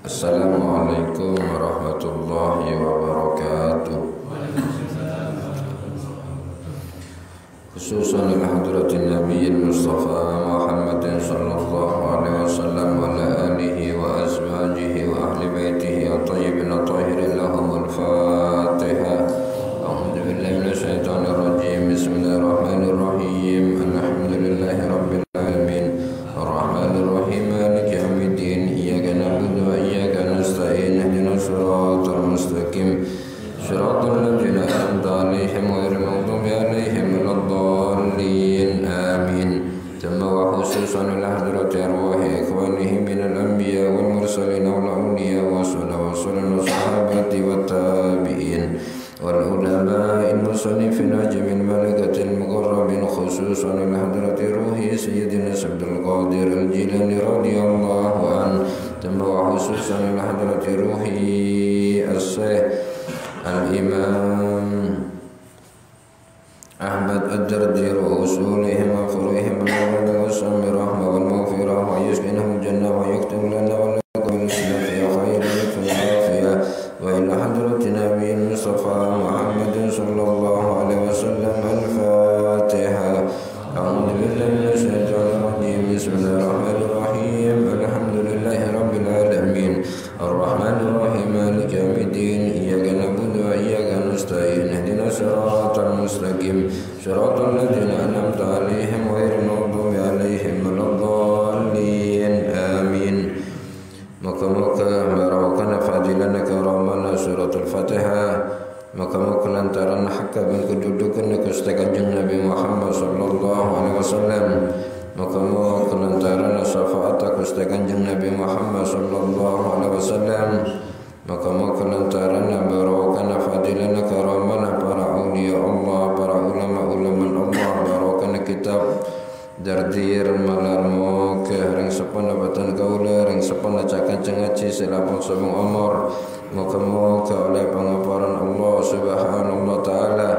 Assalamualaikum warahmatullahi wabarakatuh. Khususan ila hadratin Nabiyil Mustafa Muhammadin sallallahu alaihi wasallam wa ala alihi wa azwajihi wa ahli baitihi at-tayyibin at-tahirin lahumul Fatihah. A'udzu billahi minasy syaithanir rajim. Bismillahirrahmanirrahim. Alhamdulillahi rabbil alamin. Ar-Rahmanir Rahim. Maliki yaumiddin. Iyyaka na'budu wa iyyaka nasta'in. Ihdinas siratal mustaqim. Siratal ladzina an'amta 'alaihim ghairil maghdubi 'alaihim waladdallin. Amin. Tamma wa khususan ila hadrati arwahi ikhwanihi minal anbiya wal mursalin wal awliya wa sallallahu sahabati wat tabi'in wal ulama'il musannifin ajmin malakatil muqarrabin khususan ila hadrati ruhi sayyidina Abdul Qadir al-Jilani radhiyallahu an. Tamma wa khususan ila hadrati ruhi as-Syekh al-Imam Ahmad ad-Dardir wa usulihim wa furuhim wa sami rahmah wal maghfirah wa yuskinahum jannah wa yaktub lana wa lakum al-islam fi khairin wa wa ila hadrati Nabiyil Mustafa Muhammadin sallallahu alaihi wasallam. Al-Fatihah. A'udzu billahi minasy syaithanir rajim. Bismillahirrahmanirrahim. Alhamdulillahi rabbil alamin. Ar-Rahmanir Rahim. Maliki yaumiddin. Iyyaka na'budu wa iyyaka nasta'in. Ihdinas siratal mustaqim. Siratal ladzina an'amta 'alaihim ghairil maghdubi 'alaihim waladdallin. Amin. Moga-moga barakana fadilana karamana suratul Fatihah. Moga-moga lantaran hakkan kedudukan Gusti Kanjeng Nabi Muhammad sallallahu alaihi wasallam. Moga-moga lantaran syafaat Gusti Kanjeng Nabi Muhammad sallallahu alaihi wasallam. Moga-moga lantaran barakana fadilana karamana para auliya Allah, para ulama-ulama Allah, barakana kitab Dardir malarmo ke ring sepana batan kaula ring sepana cakan cengaci selapang sabung umur. Moga-moga oleh pengaparan Allah subhanahu wa ta'ala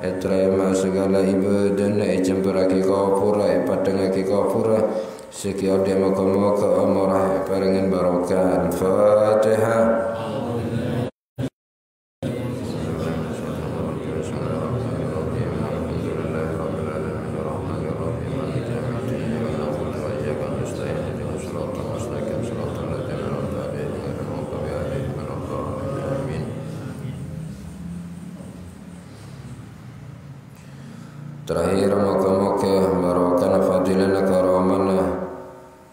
etrema segala ibadah ejemperaki kapura padangaki kapura sekian dia moga-moga amrah paringan barokah. Al-Fatihah. Terakhir moga-moga barakana fadilana karamana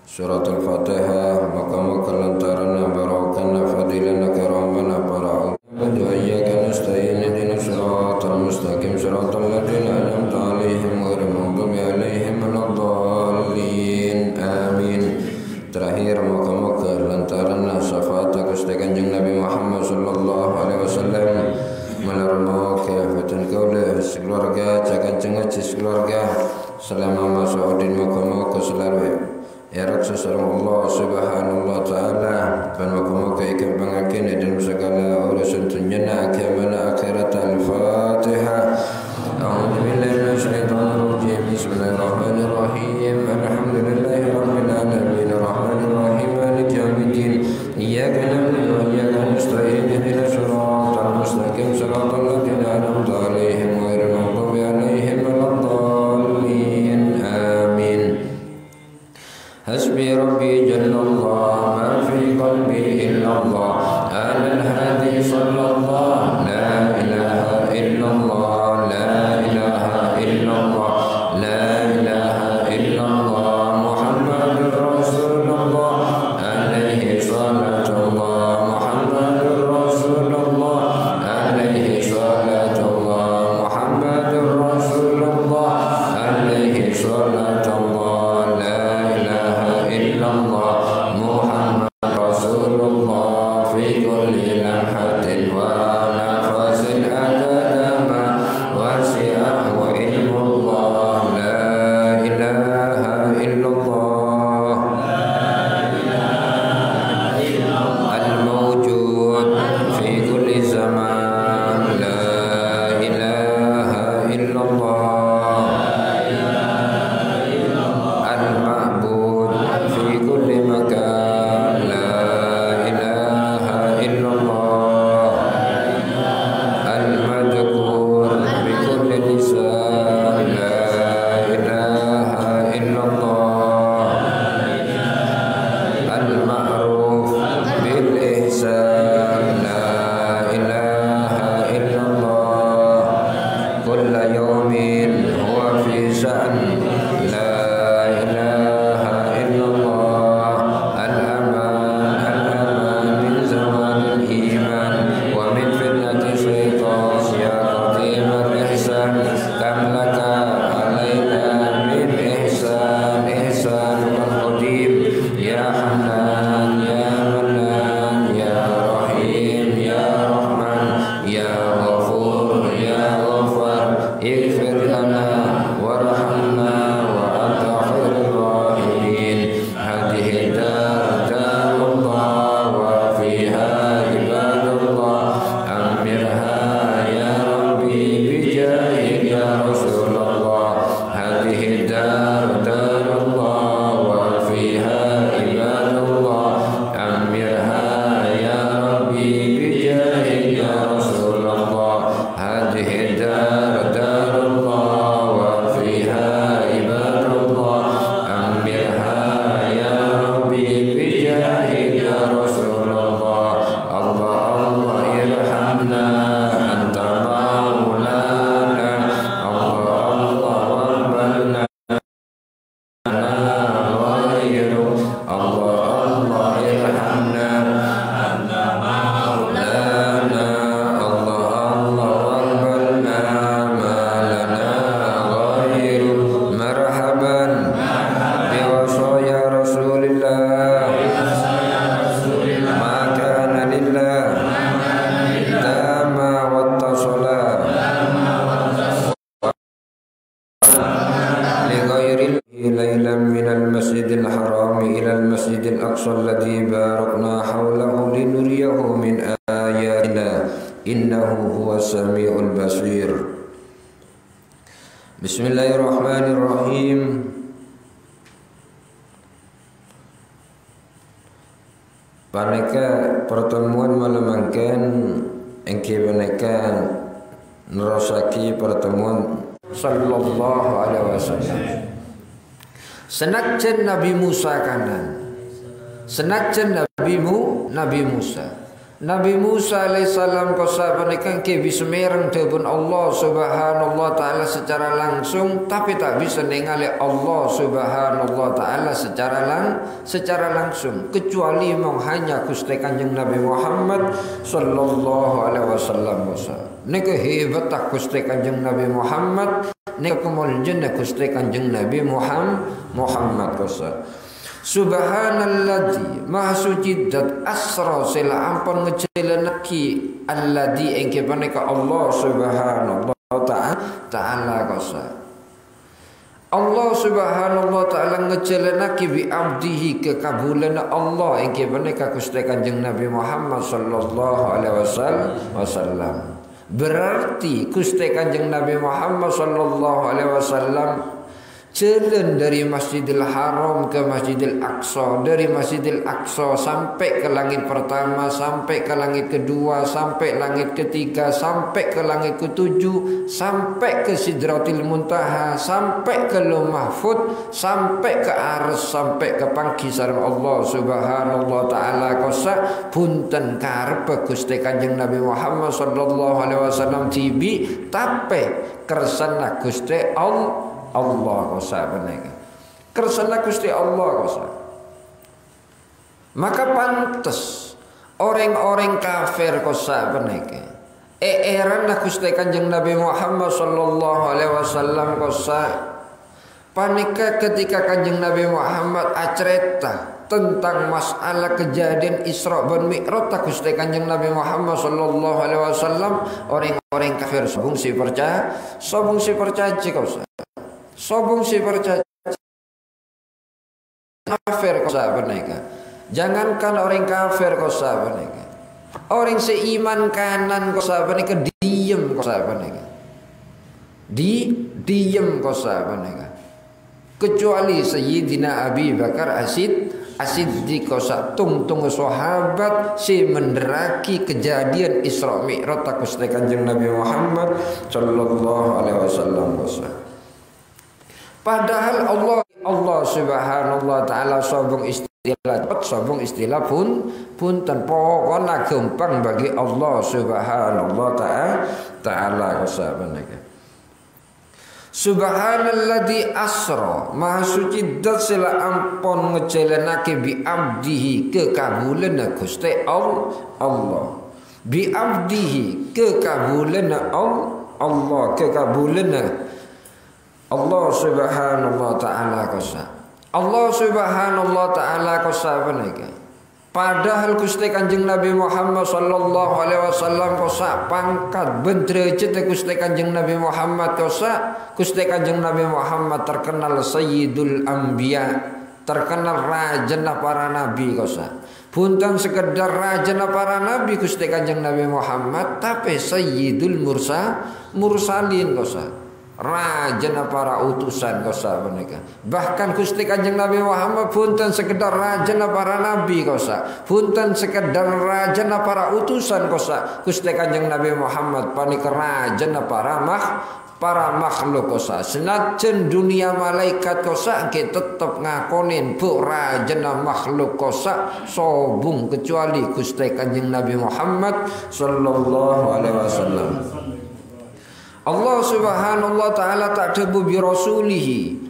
suratul Fatihah. Moga-moga lantaran barakana fadilana karamana para ulama wa iyyaka nasta'in ihdinas siratal mustaqim siratal ladzina an'amta 'alaihim ghairil maghdubi 'alaihim waladdallin. Amin. Terakhir moga-moga lantaran syafaat Gusti Kanjeng Nabi Muhammad sallallahu alaihi wasallam menerima kehebatan kaula sekeluarga cakan cengaci sekeluarga selama masa udin moga-moga selalu erat sesarang Allah subhanahu wa ta'ala dan moga-moga ikan pengakin dalam segala urusan dunia akhirana akhirat. Al-Fatihah. A'udzu billahi minasy syaithanir rajim. Bismillahirrahmanirrahim. Alhamdulillahi rabbil alamin. Ar-Rahmanir Rahim. Maliki yaumiddin. Iyyaka na'budu wa iyyaka nasta'in. Ihdinas siratal mustaqim. Siratal ladzina an'amta 'alaihim ghairil maghdubi 'alaihim waladdallin. Amin. Hasbi rabbi jallallah ma fi qalbi illallah ala al-hadi sallallahu la ilaha illallah la ilaha illallah la ilaha illallah Muhammadur Rasulullah alaihi salatullah Muhammadur Rasulullah alaihi salatullah innahu huwas samiul basir. Bismillahirrahmanirrahim. Paneka pertemuan malamangkan engke paneka nerosaki pertemuan sallallahu alaihi wasallam. Senajan Nabi Musa kanan, senajan Nabi Musa alaihissalam kosa paneka engke bisa mereng debun Allah subhanallah ta'ala secara langsung, tapi tak bisa ningali Allah subhanallah ta'ala secara langsung, kecuali mong hanya Gusti Kanjeng Nabi Muhammad sallallahu alaihi wasallam kosa. Nika hebat tak Gusti Kanjeng Nabi Muhammad, nika kemuljanna Gusti Kanjeng Nabi Muhammad kosa. Subhanalladzi maha suci dat asra sila ampun ngejelenaki alladzi engke paneka Allah subhanallah ta'ala kosa. Allah subhanallah ta'ala ngejelenaki bi abdihi kekabulana Allah engke paneka Gusti Kanjeng Nabi Muhammad sallallahu alaihi wasallam. Berarti Gusti Kanjeng Nabi Muhammad sallallahu alaihi wasallam jalan dari Masjidil Haram ke Masjidil Aqsa, dari Masjidil Aqsa sampai ke langit pertama, sampai ke langit kedua, sampai langit ketiga, sampai ke langit ketujuh, sampai ke Sidratil Muntaha, sampai ke Lauh Mahfud, sampai ke Arsy, sampai ke pangkisan Allah subhanallah ta'ala kosa. Punten karep Gusti Kanjeng Nabi Muhammad sallallahu alaihi wasallam tibi tapi kersana Gusti Allah kosa benega. Kersana Gusti Allah kosa. Maka pantes orang-orang kafir kosa benega. Eran Gusti Kanjeng Nabi Muhammad sallallahu alaihi wasallam kosa. Panika ketika Kanjeng Nabi Muhammad acerita tentang masalah kejadian Isra dan Mi'raj Gusti Kanjeng Nabi Muhammad sallallahu alaihi wasallam, orang-orang kafir sobung si percaya kosa. Sobung si percaya kafir kosa benega. Jangankan orang kafir kosa benega, orang seiman kanan kosa benega diem kosa benega. Diem kosa benega. Kecuali Sayyidina Abi Bakar As-Siddiq kosa tung sahabat si menderaki kejadian Isra Mi'raj Gusti Kanjeng Nabi Muhammad sallallahu alaihi wasallam kosa. Padahal Allah subhanallah ta'ala sobong istilah punten pokoknya gampang bagi Allah subhanallah ta'ala kosabanaka. Subhanalladzi asra maha suci dat sila ampun ngejelenake bi abdihi kekabulana Gusti Allah. Bi abdihi kekabulana Allah kekabulana Allah subhanallah ta'ala kosa. Allah subhanallah ta'ala kosa benega. Padahal Gusti Kanjeng Nabi Muhammad sallallahu alaihi wasallam kosa pangkat benderajat Gusti Kanjeng Nabi Muhammad kosa. Gusti Kanjeng Nabi Muhammad terkenal Sayyidul Anbiya, terkenal rajana para nabi kosa. Bukan sekedar rajana para nabi Gusti Kanjeng Nabi Muhammad, tapi Sayyidul Mursalin kosa. Rajana para utusan kosa benega. Bahkan Gusti Kanjeng Nabi Muhammad punten sekedar rajana para nabi kosa, punten sekedar rajana para utusan kosa. Gusti Kanjeng Nabi Muhammad panika rajana para makhluk kosa. Senajan dunia malaikat kosa ke tetep ngakonin bu rajana makhluk kosa sobung kecuali Gusti Kanjeng Nabi Muhammad sallallahu alaihi wasallam. Allah subhanallah ta'ala tak debu bi rasulihi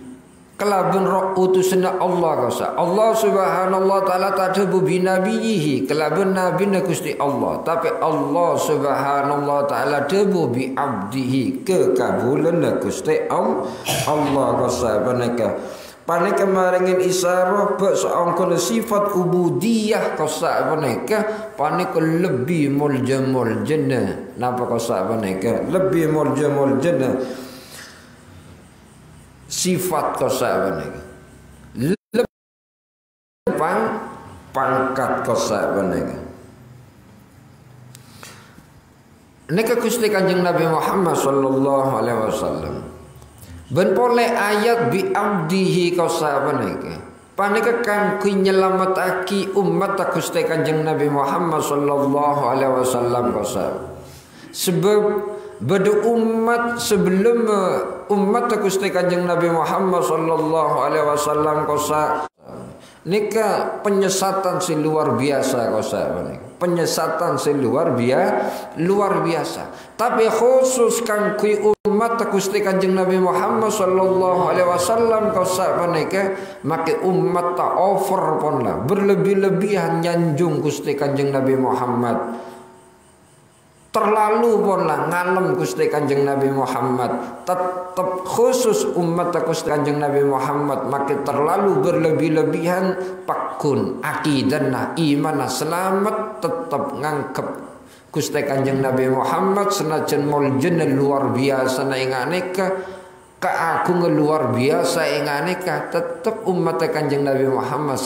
kelaben utusna Allah kosa. Allah subhanallah ta'ala tak debu bi nabiyihi kelaben nabina Gusti Allah, tapi Allah subhanallah ta'ala debu bi abdihi kekabulana Gusti Allah kosa beneka. Panika maringin isarah bak seangkana sifat ubudiyah kosa paneka panika lebih muljamul jannah. Napa kosa paneka lebih muljamul jannah sifat kosa paneka lebih pangkat kosa paneka. nika Gusti Kanjeng Nabi Muhammad sallallahu alaihi wasallam ben pole ayat bi abdihi kosa panika panika kangge nyelametake umat Gusti Kanjeng Nabi Muhammad sallallahu alaihi wasallam kosa sebab beda umat sebelum umat Gusti Kanjeng Nabi Muhammad sallallahu alaihi wasallam kosa nika penyesatan si luar biasa kosa penyesatan si luar biasa tapi khusus kangge umat Gusti Kanjeng Nabi Muhammad sallallahu alaihi wasallam kosa panika make umat ta over pon lah berlebih-lebihan nyanjung Gusti Kanjeng Nabi Muhammad terlalu pun lah ngalem Gusti Kanjeng Nabi Muhammad tetap khusus umat Gusti Kanjeng Nabi Muhammad makin terlalu berlebih-lebihan pakun akidana iman selamat tetap ngangkep Gusti Kanjeng Nabi Muhammad senajan muljen luar biasa na inganeka keagungan luar biasa inganeka tetap umat Kanjeng Nabi Muhammad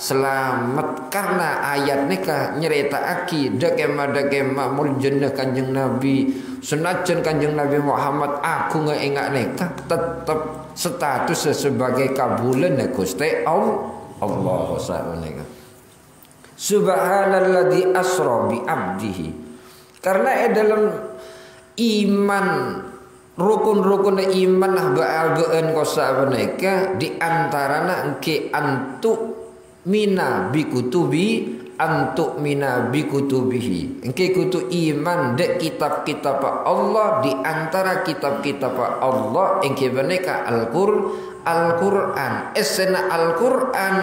selamat karena ayat nika nyerita aki dagema muljen Kanjeng Nabi senajan Kanjeng Nabi Muhammad agung inganeka tetap status sebagai kabulan Gusti Allah Subhanalladzi asra bi abdihi karena dalam iman rukun-rukun iman lah ba'abaan kosa mereka di antarana engke antuk mina bikutubi antuk mina bikutubihi engke kutu iman dek kitab-kitab Allah di antara kitab-kitab Allah engke mereka Al-Quran esena Al-Quran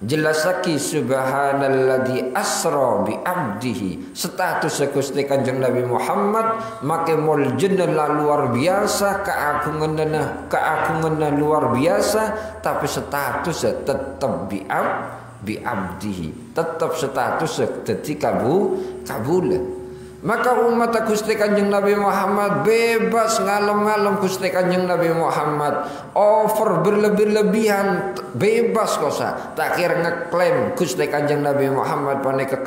jelasaki subhanalladzi asra bi abdihi status Gusti Kanjeng Nabi Muhammad make muljen luar biasa keagungan luar biasa tapi status tetap bi abdihi tetap status dadi kabulan maka umat Gusti Kanjeng Nabi Muhammad bebas ngalem-ngalem Gusti Kanjeng Nabi Muhammad over berlebih-lebihan bebas kosa tak kira ngeklaim Gusti Kanjeng Nabi Muhammad panika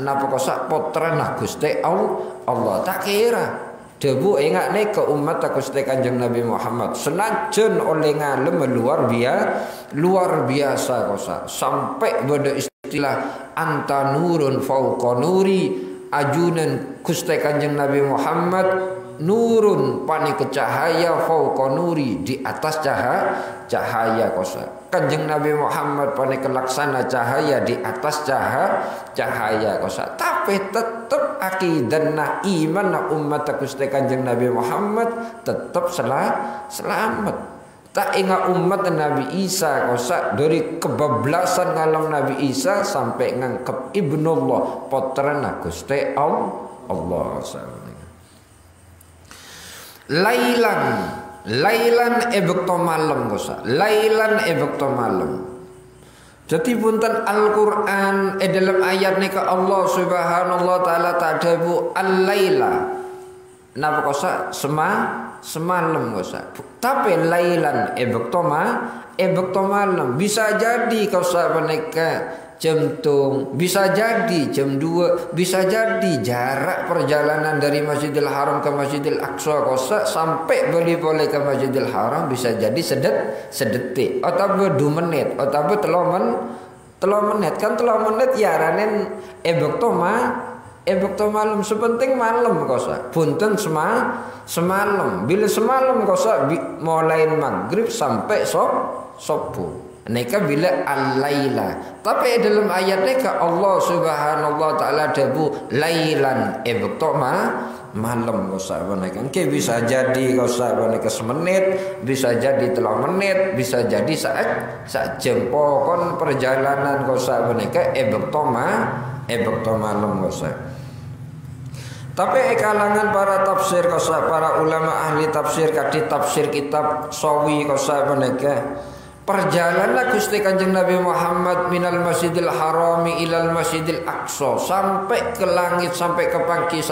napa kosa putrana Gusti Allah tak kira debu engakne ke umat Gusti Kanjeng Nabi Muhammad senajan oleh ngalem luar biasa kosa sampai pada istilah anta nurun fauqa nuri ajunan Gusti Kanjeng Nabi Muhammad nurun panika cahaya fauqa nuri di atas cahaya kosa Kanjeng Nabi Muhammad panika laksana cahaya di atas cahaya kosa tapi tetap akidana iman umat Gusti Kanjeng Nabi Muhammad tetap selamat tak ingat umat Nabi Isa kosa dari kebablasan ngalam Nabi Isa sampai ngangkep ibnullah putrana Gusti Allah lailan ebekto malam kosa lailan ebekto malam jadi punten Al-Quran dalam ayat nika Allah subhanahu wa ta'ala tadabu al-laila napa kosa semalam kosa tapi lailan ebekto malam bisa jadi kosa menika jam tung bisa jadi jam 2 bisa jadi jarak perjalanan dari Masjidil Haram ke Masjidil Aqsa kosa sampai boleh ke Masjidil Haram bisa jadi sedetik atau 2 menit atau 3 menit kan 3 menit ya ranen ebekto malam sepenting malam kosa punten semalam bila semalam kosa mulai maghrib sampai subuh neka bila al-laila tapi dalam ayat neka Allah subhanahu wa ta'ala dabu lailan ebekto malam kosa neka ke bisa jadi kosa neka semenit bisa jadi 3 menit bisa jadi saat jam pokon perjalanan kosa neka ebekto malam kosa tapi kalangan para tafsir kosa para ulama ahli tafsir kadi tafsir kitab sawi kosa mereka perjalanan Gusti Kanjeng Nabi Muhammad minal Masjidil Harami ilal Masjidil Aqsa sampai ke langit sampai ke pangki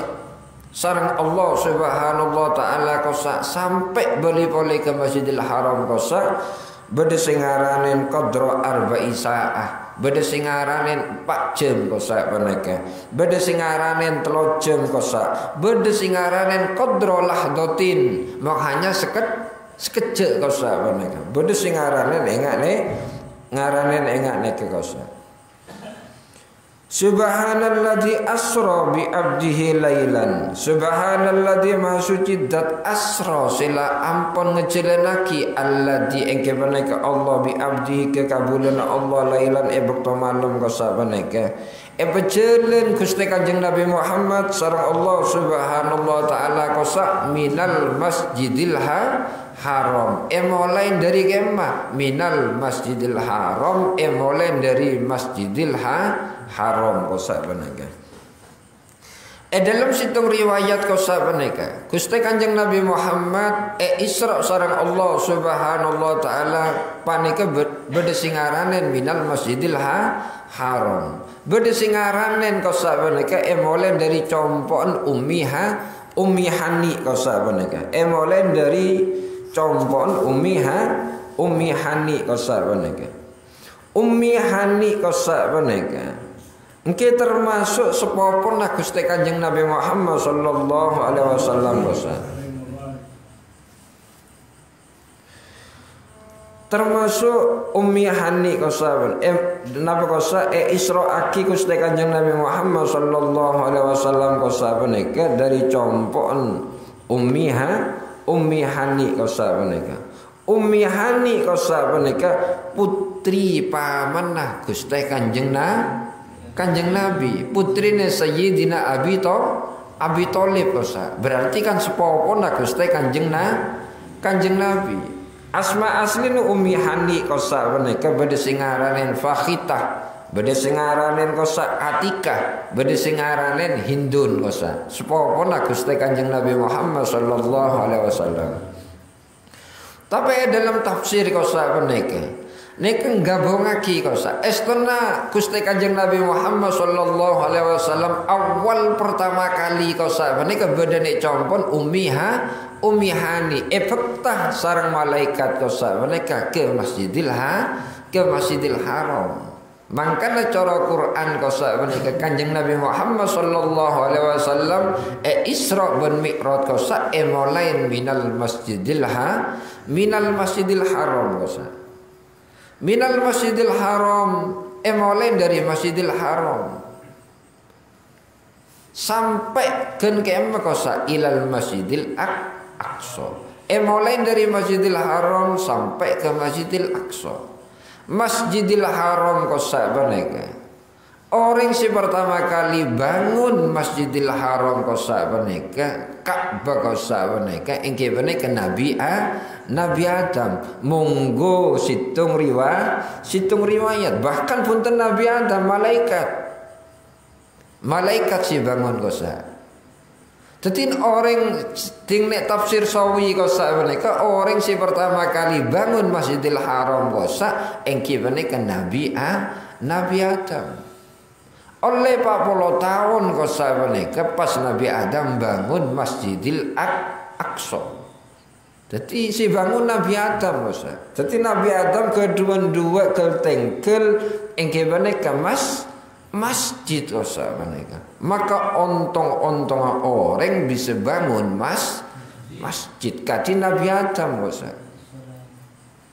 sareng Allah subhanahu wa ta'ala kosa sampai boleh ke Masjidil Haram kosa bede sing aranen qadra arba'i sa'ah beda sing arane 4 jam kosa paneka, beda sing arane 3 jam kosa, beda sing arane qadra lahdatin makanya sekejap kosa paneka, beda sing arane engakne ke kosa. Subhanalladzi asra bi abdihi lailan. Subhanalladzi maha suci dat asra sila ampun ngejelenaki alladzi engke paneka Allah bi abdihi ke kabulan Allah lailan bekto malum kosa paneka. Pejelen Gusti Kanjeng Nabi Muhammad sareng Allah subhanallah taala kosa minal masjidil haram mulai dari kemah minal masjidil haram mulai dari masjidil haram kosa paneka. Dalam situng riwayat kosa paneka Gusti Kanjeng Nabi Muhammad Isra sareng Allah subhanallah taala paneka beda singaranen minal masjidil haram beda singaranen kosa paneka mulai dari compon Ummi Hani kosa paneka mulai dari compon Ummi Hani kosa paneka. Ummi Hani kosa paneka engke termasuk sepopon Gusti Kanjeng Nabi Muhammad sallallahu alaihi wasallam kosa. Termasuk Ummi Hani kosa Nabi kosa Isra aki Gusti Kanjeng Nabi Muhammad sallallahu alaihi wasallam kosa paneka dari compon Ummi Hani kosa paneka. Ummi Hani kosa paneka putri pamanah Gusti Kanjeng Nabi, putrine Sayyidina Abi Thalib kosa. Berarti kan sepopon Gusti Kanjeng Nabi. Asma asli nu Ummi Hani kosa paneka beda singaranen Fakhitah, beda singaranen kosa Atikah, beda singaranen Hindun kosa. Sepopon Gusti Kanjeng Nabi Muhammad sallallahu alaihi wasallam. Tapi dalam tafsir kosa paneka nek gabungake kosa estona Gusti Kanjeng Nabi Muhammad sallallahu alaihi wasallam awal pertama kali kosa paneka bedane compon Ummi Hani efektah sareng malaikat kosa paneka ke Masjidil Haram. Mangkana cara Quran kosa paneka Kanjeng Nabi Muhammad sallallahu alaihi wasallam Isra bin Mi'raj kosa mulai minal Masjidil Haram kosa. Minal Masjidil Haram mulai dari Masjidil Haram sampai ke kemah kosa ilal Masjidil Aqsa. Mulai dari Masjidil Haram sampai ke Masjidil Aqsa. Masjidil Haram kosa paneka orang si pertama kali bangun Masjidil Haram kosa paneka Ka'bah kosa paneka engke paneka Nabi Adam monggo situng riwayat bahkan punten Nabi Adam malaikat si bangun kosa. Jadi orang tinggal tafsir sawi kosa mereka orang si pertama kali bangun Masjidil Haram kosa engki mereka Nabi Adam. Oleh 40 tahun kosa mereka pas Nabi Adam bangun Masjidil Aqsa. Jadi si bangun Nabi Adam kosa. Jadi Nabi Adam kedua-dua keltengkel engki mereka masjid kosa mereka. Maka ontong-ontong orang bisa bangun masjid kati Nabi Adam kosa.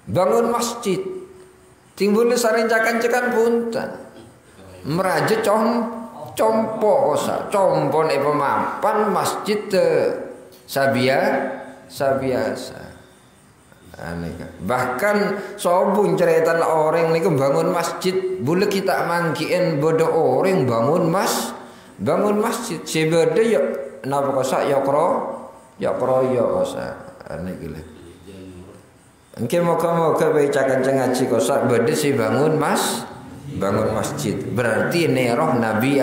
Bangun masjid timbul sarencakan cekan punten meraja compo kosa compon pemapan masjid sabiasa. Bahkan sobun cerita orang ni bangun masjid boleh kita mangkiin bodoh orang bangun masjid sebeda ya napa kosa ya kosa ane gila. Engke moga-moga bacakan ngaji kosa beda si bangun masjid berarti neroh Nabi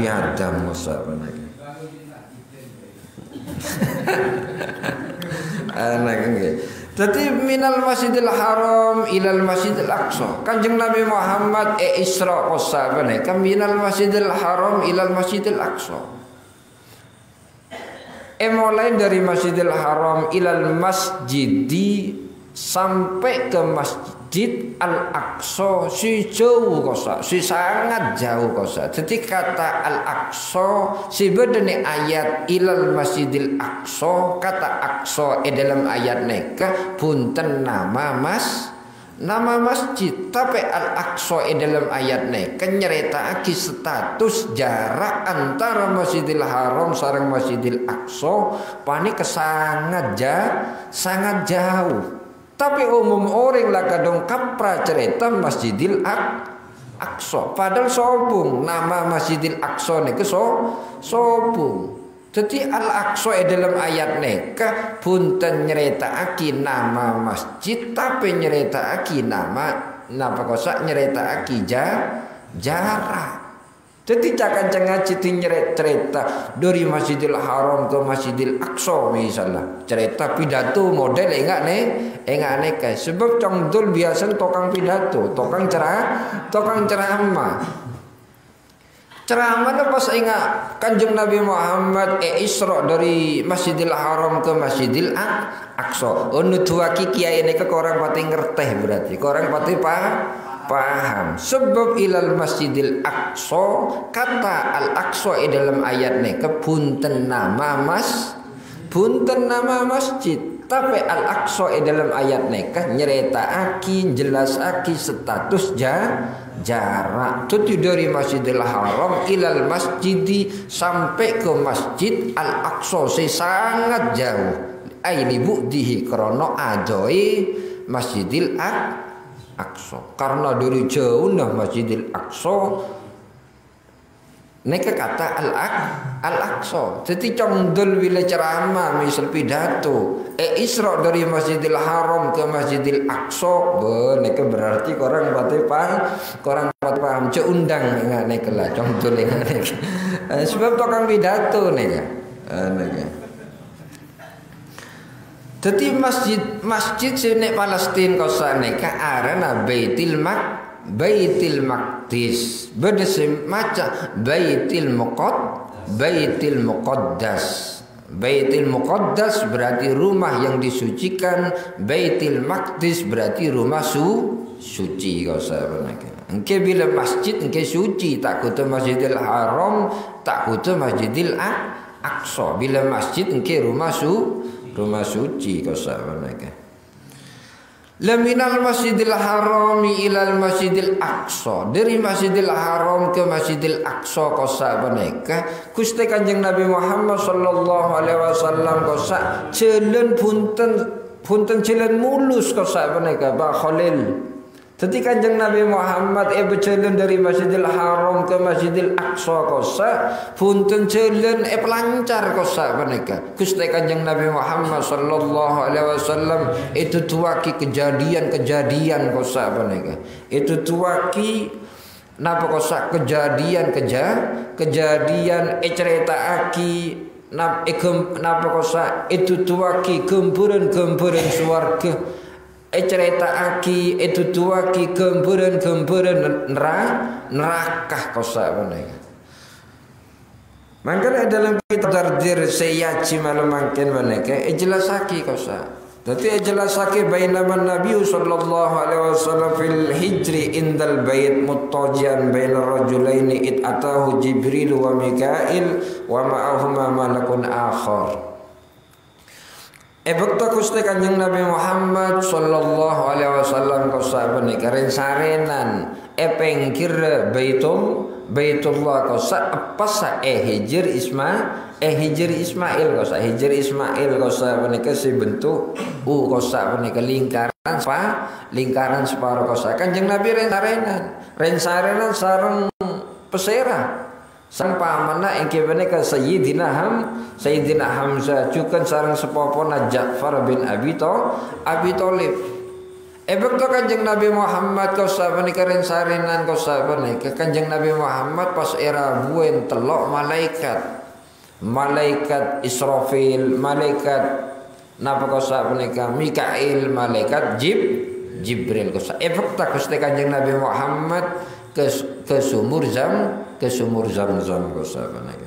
Adam kosa panake. Anak nggih. Jadi minal Masjidil Haram ilal Masjidil Aqsa. Kanjeng Nabi Muhammad Isra kosa paneka minal Masjidil Haram ilal Masjidil Aqsa. Mulai dari Masjidil Haram ilal masjidi sampai ke masjid. Masjid Al-Aqsa si jauh kosa, si sangat jauh kosa. Jadi kata Al-Aqsa si bedene ayat ilal Masjidil Aqsa, kata Aqsa dalam ayat neka punten nama masjid, tapi Al-Aqsa dalam ayat neka nyeritaake status jarak antara Masjidil Haram sareng Masjidil Aqsa panik sangat jauh. Tapi umum orang lah kadang kapra cerita Masjidil Aqsa. Padahal sobung nama Masjidil Aqsa niku sobung. Jadi Al-Aqsa dalam ayat neka punten nyeritaake nama masjid tapi nyeritaake nama napa kosa nyeritaake jarak. Jadi jangan ngaji cerita dari Masjidil Haram ke Masjidil Aqsa misalnya cerita pidato model enggak nek sebab congdol biasa tokang pidato tokang ceramah pas ingat Kanjeng Nabi Muhammad Isra dari Masjidil Haram ke Masjidil Aqsa nutuaki kiai nek orang pati ngerteh berarti orang pati paham sebab ilal Masjidil Aqsa kata Al-Aqsa dalam ayat neka punten nama masjid tapi Al-Aqsa dalam ayat neka nyeritaake jelasake status jarak itu dari Masjidil Haram ilal masjidi sampai ke Masjid Al-Aqsa sangat jauh aini bu'dihi krana adoe Masjidil Aqsa karena dari jauh nah Masjidil Aqsa neka kata Al-Aqsa jadi condol bila ceramah misal pidato Isra dari Masjidil Haram ke Masjidil Aqsa neka berarti orang paham undang neka lah condol neka sebab tukang pidato neka jadi masjid sini Palestina kosane ka arana Baitul Maqdis bedesim maca Baitul Muqaddas. Baitul Muqaddas berarti rumah yang disucikan, Baitul Maqdis berarti rumah suci kosane. Engke bila masjid engke suci tak kutu Masjidil Haram tak kutu Masjidil Aqsa. Bila masjid engke rumah suci kau sahabat. Laminal Masjidil Harami ilal Masjidil Aqsa dari Masjidil Haram ke Masjidil Aqsa kau sahabat. Gusti Kanjeng Nabi Muhammad sallallahu alaihi wasallam kau sa jalan punten jalan mulus kau sahabat Pak Khalil. Jadi Kanjeng Nabi Muhammad berjalan dari Masjidil Haram ke Masjidil Aqsa kosa punten jalan pelancar kosa mereka. Gusti Kanjeng Nabi Muhammad sallallahu alaihi wasallam itu tuaki kejadian kosa mereka. Itu tuaki napa kosa kejadian ceritaaki napa kosa itu tuaki gemburan swarga. Ceritaake itu tuaki gemburan neraka kosa mereka. Mangkana dalam kitab Dardir Sayyaji malam mangken mereka jelasake kosa. Jadi jelasake bainaman Nabi sallallahu alaihi wasallam fil hijri indal bait muttajian bainar rajulaini it atahu Jibril wa Mikail wa ma'ahuma malakun akhar. Bekta Gusti Kanjeng Nabi Muhammad sallallahu alaihi wasallam kosa karen sarenan pengkir Baitullah kosa pas hijr Ismail kosa menika si bentuk kosa menika lingkaran separuh kosa Kanjeng Nabi ren sarenan sareng pesera sang pamana engke menika Sayyidina Hamzah cukan sareng sepopona Ja'far bin Abi Thalib. Bekto Kanjeng Nabi Muhammad kau sahabat ren sarenan kau sahabat Kanjeng Nabi Muhammad pas era buen telok malaikat Israfil, malaikat napa kau sahabat Mikail, malaikat Jibril kau sahabat. Bekto Gusti Kanjeng Nabi Muhammad ke sumur Zamzam kau sahabat.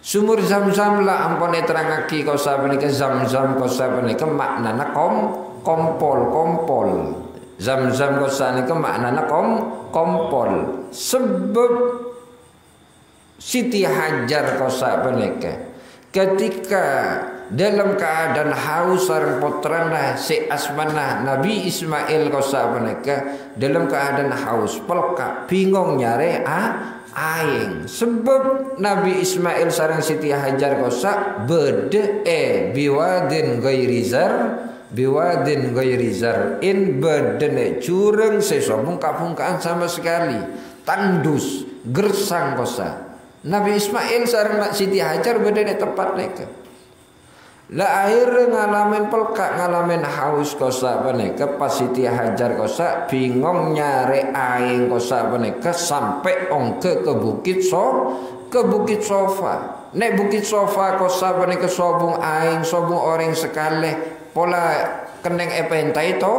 Sumur Zamzam lah ampun terangaki kau sahabat Zamzam kau sahabat maknana kompol. Zam-zam kosa nika maknana kompol. Sebab Siti Hajar kosa menika ketika dalam keadaan haus sareng putrana si Asmanah Nabi Ismail kosa menika dalam keadaan haus pelka bingung nyare aing sebab Nabi Ismail sareng Siti Hajar kosa bede biwadin ghairi zar'in bedene cureng sesobung kapungkaan sama sekali tandus gersang kosa Nabi Ismail sareng Siti Hajar bedene tempat mereka la akhir ngalamin pelka ngalamin haus kosa paneka pas Siti Hajar kosa bingung nyare aing kosa paneka sampai ongke ke bukit Sofa nek bukit Sofa kosa paneka sobung aing sobung orang sekali pola keneng epentai to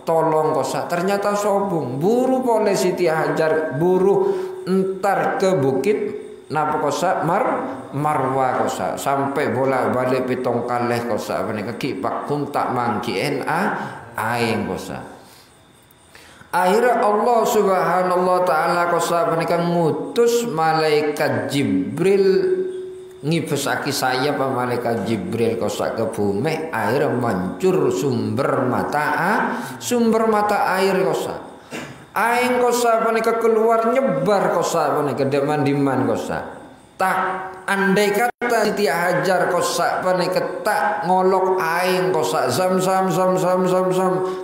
tolong kosa ternyata sobung buru pole Siti Hajar buru entar ke bukit napa kosa marwa kosa sampai bola balik pitong kaleh kosa menika kipak kun tak mangkien aing kosa akhirnya Allah subhanallah ta'ala kosa menika ngutus malaikat Jibril ngibesaki saya pa malaikat Jibril kosa ke bumi akhirnya mancur sumber mata air kosa aing kosa panika keluar nyebar kosa panika deman-diman kosa tak andai kata Siti Hajar kosa panika tak ngolok aing kosa zam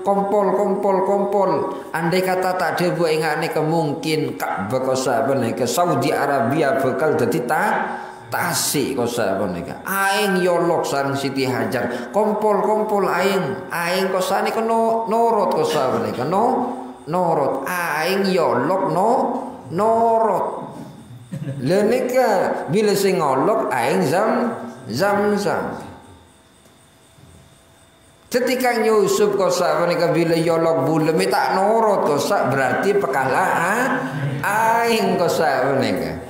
kompol andai kata tak ada buat ingane kemungkin Ka'bah kosa panika Saudi Arabia bakal dadi tasik kosa panika aing yolok sareng Siti Hajar kompol aing kosa nika norot kosa panika norot aing yolok norot lenika bila sing ngolok aing zam ketika Yusuf kosa menika bila yolok bulem tak norot kosa berarti pekalaan aing kosa menika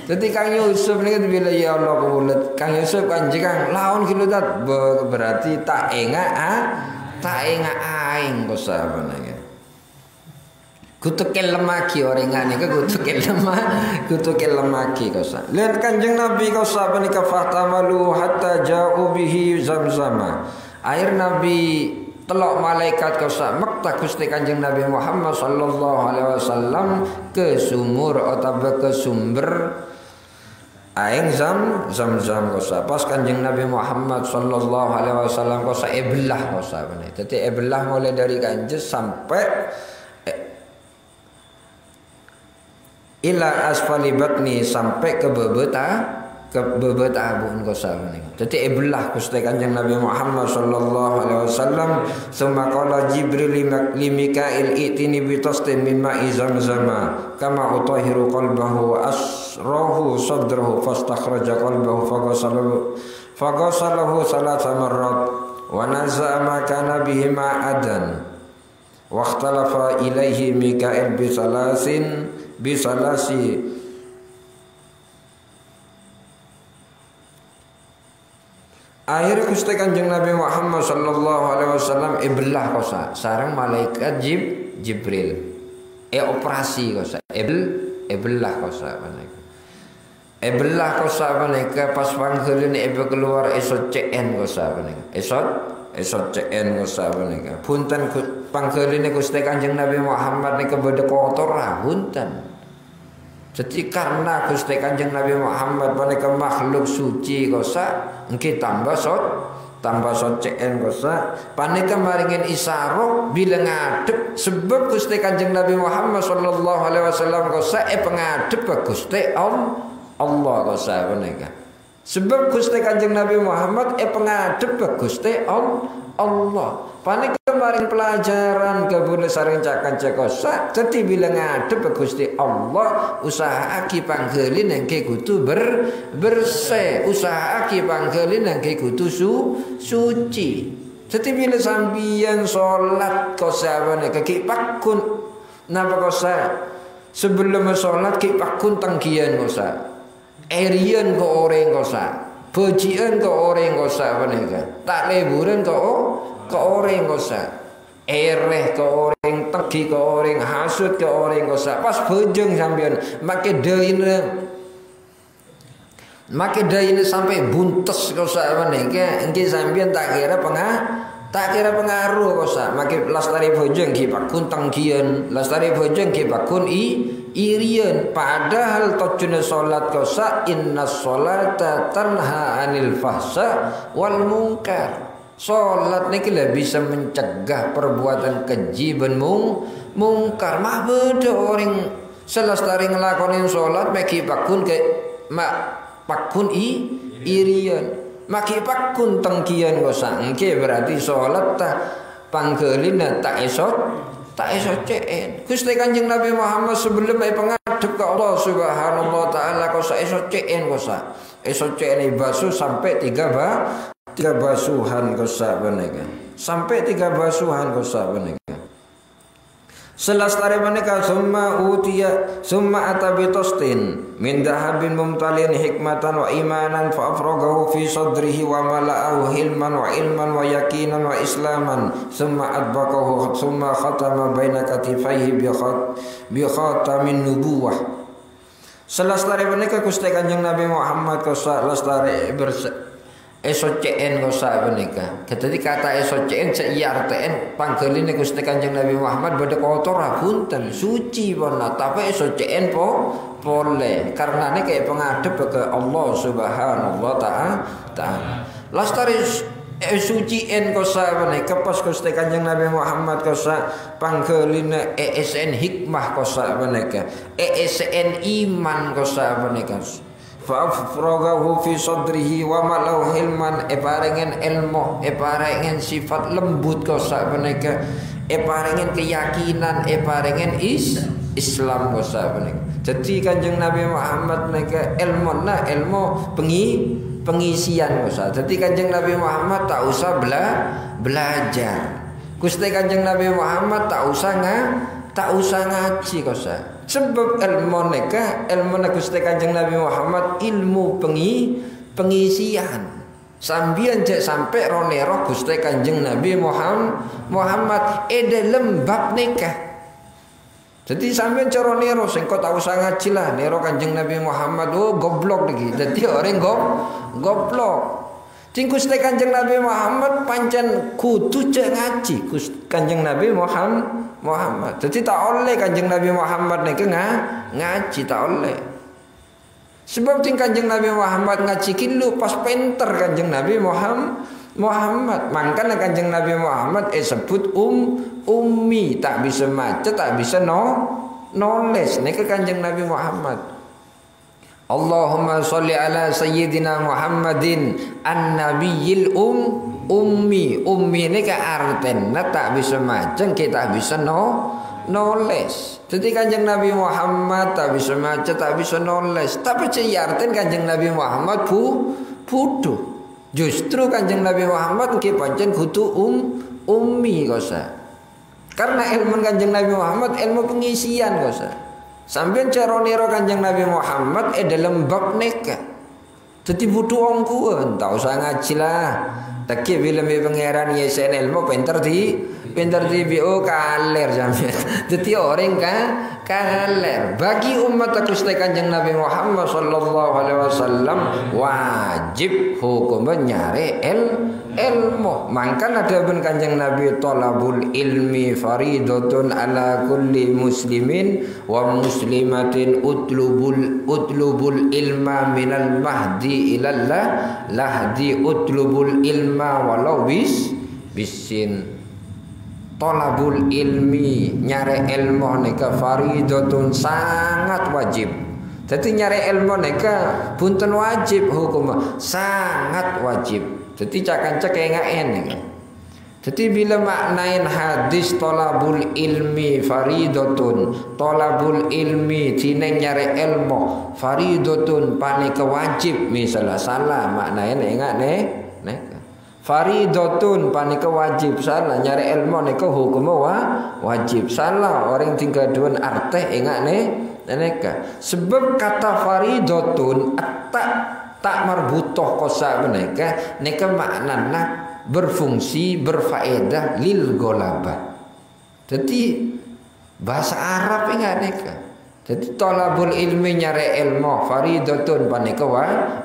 ketika Yusuf menika bila yolok bulet Kang Yusuf kanjeng lawan kiludat berarti tak enga aing kosa menika kutukel lemaki orangane ke kutukel lemaki kosa lihat kanjeng Nabi kosa menika fatamalu hatta ja'u bihi zamzama air Nabi telok malaikat kosa mekta Gusti Kanjeng Nabi Muhammad sallallahu alaihi wasallam ke sumur atau ke sumber aing zam kosa pas Kanjeng Nabi Muhammad sallallahu alaihi wasallam kosa belah kosa menika dadi belah mulai dari kanjeng sampai ila asfali batni sampai ke bebet abun kosa menika dadi belah Gusti Kanjeng Nabi Muhammad sallallahu alaihi wasallam summa qala Jibril li Mikail itini bi tastin min ma'i zamzama kama utahiru qalbahu wa asrahu sadrahu fastakhraja qalbahu faghasalahu salasa marrat wa naza'a ma kana bihi ma'adan wa ikhtalafa ilaihi Mikail bisalasi akhir Gusti Kanjeng Nabi Muhammad sallallahu alaihi wasallam belah kosa sareng malaikat Jibril operasi kosa belah kosa menika belah kosa menika pas pangheulin keluar esot CN kosa menika esot CN kosa menika punten pangheulin Gusti Kanjeng Nabi Muhammad nika bade kotor punten jadi karena Gusti Kanjeng Nabi Muhammad menika makhluk suci kosa engke tambah sot CN kosa panika maringin isarok bila ngadep sebab Gusti Kanjeng Nabi Muhammad sallallahu alaihi wasallam kosa pengadep Gusti Allah kosa menika sebab Gusti Kanjeng Nabi Muhammad pengadep Gusti Allah panika maring pelajaran kabune sareng cakan cekosa dadi bila ngadep Gusti Allah usaha aki panggeulin engke kudu bersih usaha aki panggeulin engke kudu suci dadi bila sambian salat kosa menika ki pakun napa kosa sebelum salat ki pakun tangkian kosa erian ko oreng kosa bejian ko oreng kosa menika tak leburan ko ke orang kosa. Ereh ke orang, tegi ke orang, hasut ke orang kosa. Pas bojong sampean make daine sampai buntes kosa menika engke sampean tak kira pengaruh kosa. Make lastari bojong ki pakun tenggian, lastari bojong ki pakun irian. Padahal tojune salat kosa inna sholata tanha anil fahsya wal munkar. Salat niki lah bisa mencegah perbuatan keji ben mungkar. Mah beda orang selastari ngelakonin salat maki pakun ke pakun irian, maki pakun tengkian kosa. Engke berarti salat ta panggelina tak esot ceen. Gusti Kanjeng Nabi Muhammad sebelum pengadep ke Allah Subhanahu wa taala kosa esot ceen kosa. Esot ceen basuh sampai tiga basuhan kosa beneka. Sampai 3 basuhan kosa beneka. Selastare beneka summa atabitostin min dahabin mumtalin hikmatan wa imanan fa afragahu fi sadrihi wa mala'ahu hilman wa ilman wa yakinan wa islaman summa adbaqahu summa khatama baina katifaihi bi khatamin nubuwah. Selastare beneka Gusti Kanjeng Nabi Muhammad kosa lastare esocen kosa menika. Jadi kata esocen seiyarten panggeline Gusti Kanjeng Nabi Muhammad bade kotor punten suci warna tapi esocen boleh karena ini kayak pengadep ke Allah Subhanahu wa taala. Lastari suci en kosa menika pas Gusti Kanjeng Nabi Muhammad kosa panggeline ESN hikmah kosa menika. ESN iman kosa menika. Fa'afragahu fi sadrihi wa malau hilman parengen ilmu parengen sifat lembut kosa menika parengen keyakinan parengen Islam kosa menika. Jadi Kanjeng Nabi Muhammad menika ilmu pengisian kosa. Jadi Kanjeng Nabi Muhammad tak usah belajar. Gusti Kanjeng Nabi Muhammad tak usah ngaji kosa. Sebab ilmu neka Gusti Kanjeng Nabi Muhammad ilmu pengisian. Sambian cek sampai ronero Gusti Kanjeng Nabi Muhammad dalam bab nikah. Jadi sambian cek ronero sing kok tak usah ngaji lah nero Kanjeng Nabi Muhammad goblok lagi. Jadi orang goblok. Ting Gusti Kanjeng Nabi Muhammad pancen kudu cek ngaji Kanjeng Nabi Muhammad. Jadi tak oleh Kanjeng Nabi Muhammad niki ngaji tak oleh. Sebab ting Kanjeng Nabi Muhammad ngaji kilu pas pinter Kanjeng Nabi Muhammad. Mangkana Kanjeng Nabi Muhammad sebut ummi tak bisa maca tak bisa nulis niki Kanjeng Nabi Muhammad. Allahumma sholli ala sayyidina Muhammadin an-nabiyil ummi ini ke artinya tak bisa macam kita bisa nulis. Jadi Kanjeng Nabi Muhammad tak bisa macam tak bisa nulis. Tapi artinya Kanjeng Nabi Muhammad bodoh. Justru Kanjeng Nabi Muhammad ke pancen kudu ummi kosa. Karena ilmu Kanjeng Nabi Muhammad ilmu pengisian kosa. Sampai caroniro Kanjeng Nabi Muhammad dalam bab nikah. Jadi butuh ongkuan, tak usah ngaji lah. Tapi bila pangeran yesen ilmu pinter di BO kaler sampean. Jadi orang kaler. Bagi umat Gusti Kanjeng Nabi Muhammad sallallahu alaihi wasallam wajib hukum nyari ilmu. Mangkan ada ben Kanjeng Nabi talabul ilmi faridatun ala kulli muslimin wa muslimatin utlubul ilma minal mahdi ilallah lahdi utlubul ilma walau bisin. Talabul ilmi nyari ilmu nika faridatun sangat wajib. Jadi nyari ilmu nika punten wajib hukum sangat wajib. Jadi cakan cek engaen nika. Jadi bila maknain hadis talabul ilmi faridatun, talabul ilmi tineng nyari ilmu faridatun panika wajib misalnya salah maknain enggak nek faridatun panika wajib salah nyari ilmu nika hukum wajib salah orang tinggal duan arte enggak neka sebab kata faridatun tak marbutoh kosa menika maknana berfungsi berfaedah lil ghalabah. Jadi bahasa Arab enggak neka. Jadi talabul ilmi nyari ilmu faridatun panika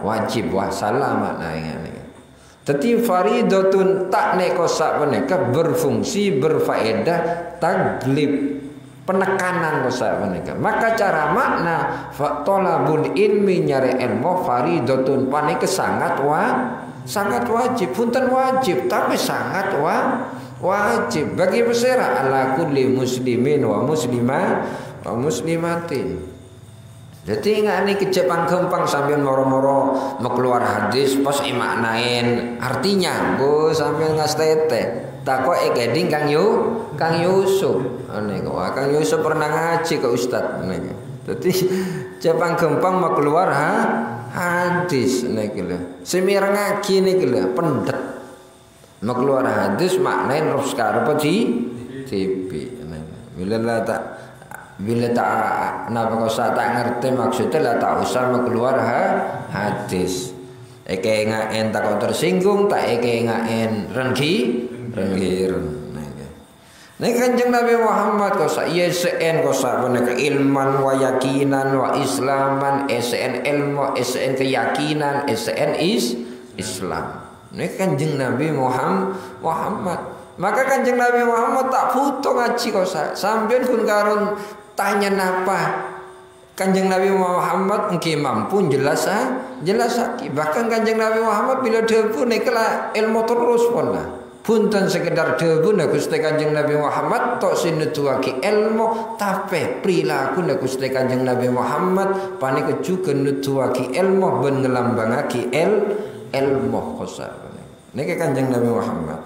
wajib wa salam maknanya neka. Jadi faridatun tak neko sak panika berfungsi berfaedah taglib penekanan kosa panika. Maka cara makna talabul ilmi nyari ilmu faridatun panika sangat wajib. Punten wajib tapi sangat wajib bagi pesera ala kulli muslimin wa muslimatin. Jadi ingat nih kecepang gempang sambil moro-moro mau keluar hadis pas maknain artinya bu sambil ngastete takut geding Kang Yusuf aneh Kang Yusuf pernah ngaji ke Ustad aneh. Jadi cepang gempang mau keluar hadis aneh gila semir ngaji nih gila pendet mau keluar hadis maknain terus karena di TV bila tak napa kau tak ngerti maksudnya lah tak usah mau keluar hadis eke ngaen tak kau tersinggung tak eke ngaen renggi nah kanjeng Nabi Muhammad kau sa ISN kau sa benar ilman wa yakinan wa islaman SN ilmu SN keyakinan SN Islam. Ini kanjeng Nabi Muhammad. Maka kanjeng Nabi Muhammad tak butuh ngaji kau sambil kun karun tanya napa kanjeng Nabi Muhammad mungkin mampu jelas bahkan kanjeng Nabi Muhammad bila debu neklah ilmu terus pun lah. Punten sekedar debu nak Gusti kanjeng Nabi Muhammad tok sinutuaki ilmu tapi perilaku nak Gusti kanjeng Nabi Muhammad panik juga nutuaki ilmu ben ngelambangaki ilmu kosa. Niki kanjeng Nabi Muhammad.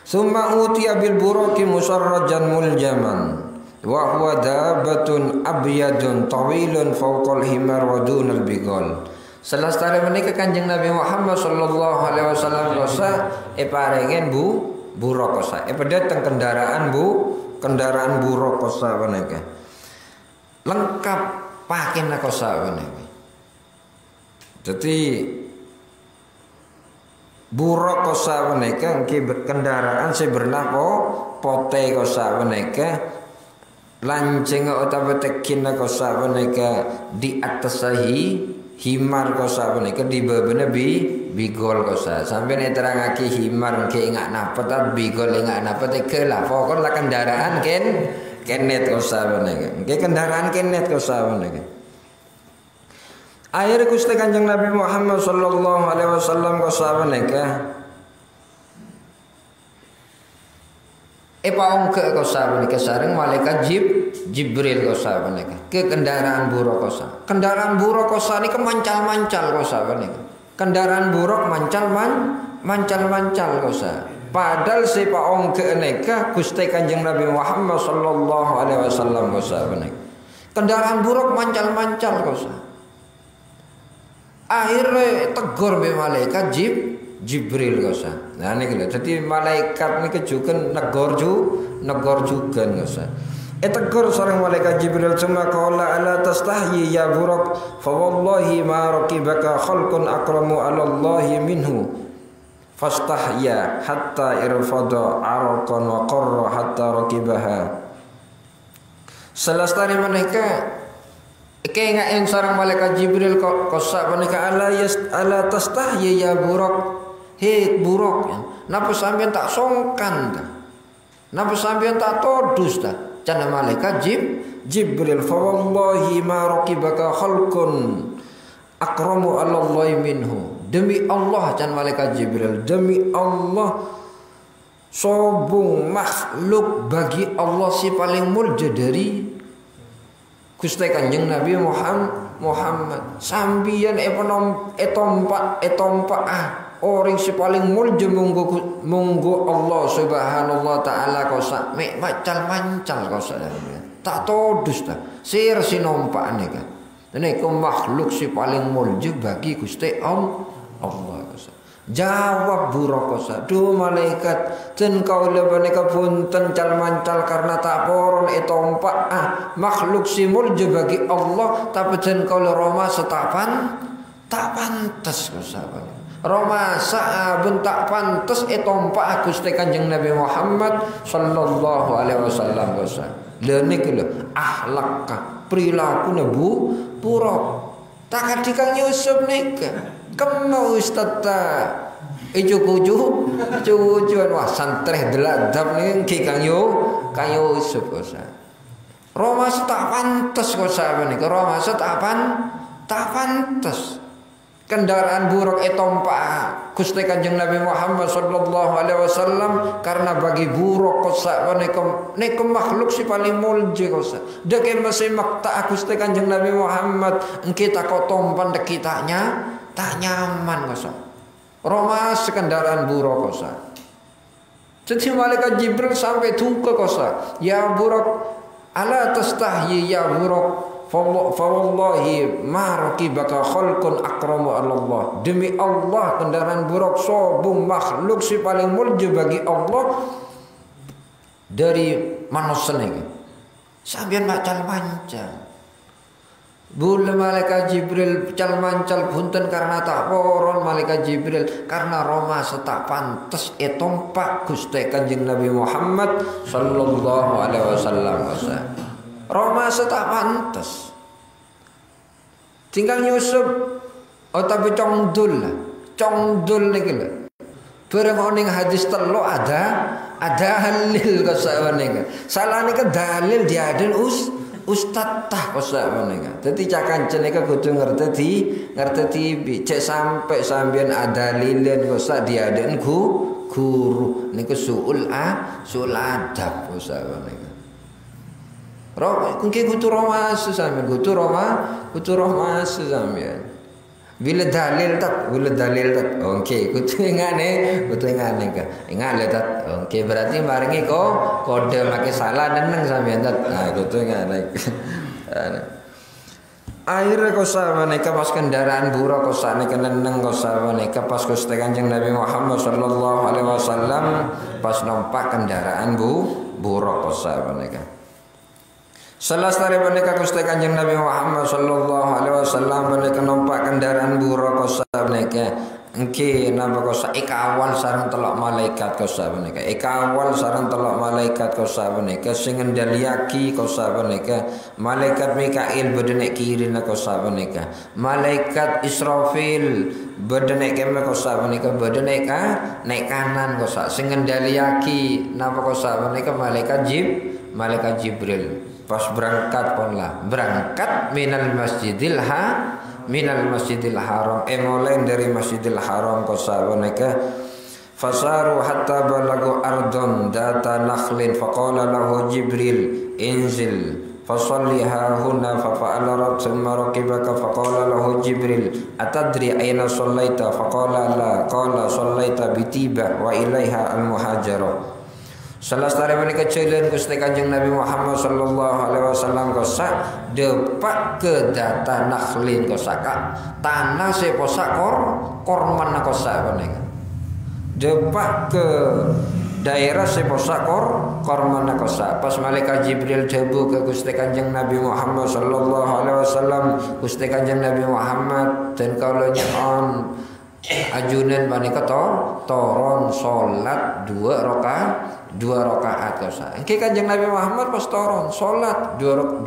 Summa utiya bil buraki musarrajan muljaman wa huwa dabatun abyadun tawilun fawqal himar wa dunal bigal. Selastare menika kanjeng Nabi Muhammad sallallahu alaihi wasallam kosa parengen buruk kosa pedeteng kendaraan buruk kosa menika lengkap pakena kosa menika. Jadi buruk kosa menika kendaraan seberlah pote kosa menika lanceng utawa tekin kosa menika di atas himar kosa menika di bawahna bigol kosa sampai neterangake himar ke ingat napa ta bigol ingat napa teke lah pokok lah kendaraan kenet kosa menika ke kendaraan kenet kosa menika. Akhir Gusti Kanjeng Nabi Muhammad sallallahu alaihi wasallam kosa menika paongke kosa menika sareng malaikat Jibril kosa menika ke kendaraan buruk kosa. Kendaraan buruk kosa niki mancal-mancal kosa menika. Kendaraan buruk mancal-mancal kosa. Padahal si paongke neka Gusti Kanjeng Nabi Muhammad sallallahu alaihi wasallam kosa menika. Kendaraan buruk mancal-mancal kosa. Akhirnya tegur be malaikat Jibril kosa. Nah niki lho dadi malaikat niki juga negor juga kosa. Tegur sareng malaikat Jibril cuma qala ala tastahyi ya buraq fa wallahi ma raqibaka khalqun akramu ala Allah minhu fastahya hatta irfada arqan wa qarra hatta raqibaha. Selastari mereka kengaen sareng malaikat Jibril kosa menika ala tastahyi ya buraq. Hei buruk ya. Napa sampean tak songkan ta? Napa sampean tak todus ta? Cana malaikat Jibril fa wallahi ma raqibaka khalqun akramu ala Allah minhu. Demi Allah can malaikat Jibril, demi Allah sobung makhluk bagi Allah si paling mulja dari Gusti Kanjeng Nabi Muhammad. Sambian etompak orang si paling mulja munggu Allah subhanallah ta'ala kosa mek mancal kosa tak todus ta sir sinompak nika niku makhluk si paling mulja bagi Gusti Allah kosa. Jawab buruk kosa duh malaikat den kaula menika punten cal mancal karena tak poron etompak makhluk si mulja bagi Allah tapi den kaula roma setapan tak pantes kosa. Romasa bentak pantes etompa Gusti Kanjeng Nabi Muhammad sallallahu alaihi wasallam kosa. Lha niku lho akhlak prilakune buruk. Tak Kang Yusuf nika. Kemau ustaz ta cucu-cucuan wah santreh deladap niki Kang Yusuf kosa. Romasa tak pantes kosa menika. Romasa tak pantes. Kendaraan buruk etompa Gusti Kanjeng Nabi Muhammad sallallahu alaihi wasallam karena bagi buruk kosa nika makhluk si paling mulji kosa. Dek masih makta Gusti Kanjeng Nabi Muhammad kita kok tompan dek kitanya tak nyaman kosa. Romas kendaraan buruk kosa. Jadi malaikat Jibril sampai duka kosa. Ya buruk ala tastahyi ya buruk. Fawallahi ma rakibaka khalqun akramu Allah. Demi Allah kendaraan buruk sobung makhluk si paling mulia bagi Allah dari manusia ini. Sampeyan macal mancal. Bule malaikat Jibril cal mancal punten karena tak poron malaikat Jibril karena Roma tak pantes etompak Gusti Kanjeng Nabi Muhammad sallallahu alaihi wasallam. Roma tak pantes. Tinggal Yusuf tapi congdul niki lho. Bareng ning hadis telu ada halil kosawane. Salah nika dalil diaden ustaz tah kosawane. Dadi cakancen nika kudu ngerti cek sampai sampean ada lilin kosa diaden guru niku suul adab kosawane. Mungkin kutu romas sampean, kutu romas sampean. Bila dalil tak, okey, kutu ingane ka. Ingane tak, okey berarti maringi kode make salah neneng sampean tak. Nah, kutu ingane. Akhirnya kosa menika pas kendaraan buruk kosa nika neneng kosa menika pas Gusti Kanjeng Nabi Muhammad sallallahu alaihi wasallam pas numpak kendaraan buruk kosa menika. Selastari menika Gusti Kanjeng Nabi Muhammad sallallahu alaihi wasallam menika numpak kendaraan buruk kosa menika engke napa kosa ikawal sareng telok malaikat kosa menika ikawal sareng telok malaikat kosa menika sing ngendaliaki kosa menika malaikat Mikail bedene kiri kosa menika malaikat Israfil bedene kene kosa menika bedene nek kanan kosa sing ngendaliaki napa kosa menika malaikat Jibril. Pas berangkat berangkat minal masjidil haram mulai dari masjidil haram kosawaneka fasaru hatta balagu ardon data nakhlin faqala lahu Jibril inzil fasalliha huna fafa'ala thumma rakibaka faqala lahu Jibril atadri aina sallaita faqala la qala sallaita bitiba wa ilaiha al-muhajarah. Selastari menika jalan Gusti Kanjeng Nabi Muhammad sallallahu alaihi wasallam kosa depak ke data nakhlin kosa tanah seposa korman kosa menika depak ke daerah seposa korman kosa pas malaikat Jibril jabu ke Gusti Kanjeng Nabi Muhammad sallallahu alaihi wasallam Gusti Kanjeng Nabi Muhammad dan kaulanya on ajunan menika toron salat 2 rakaat kosa. Engke Kanjeng Nabi Muhammad pas toron salat 2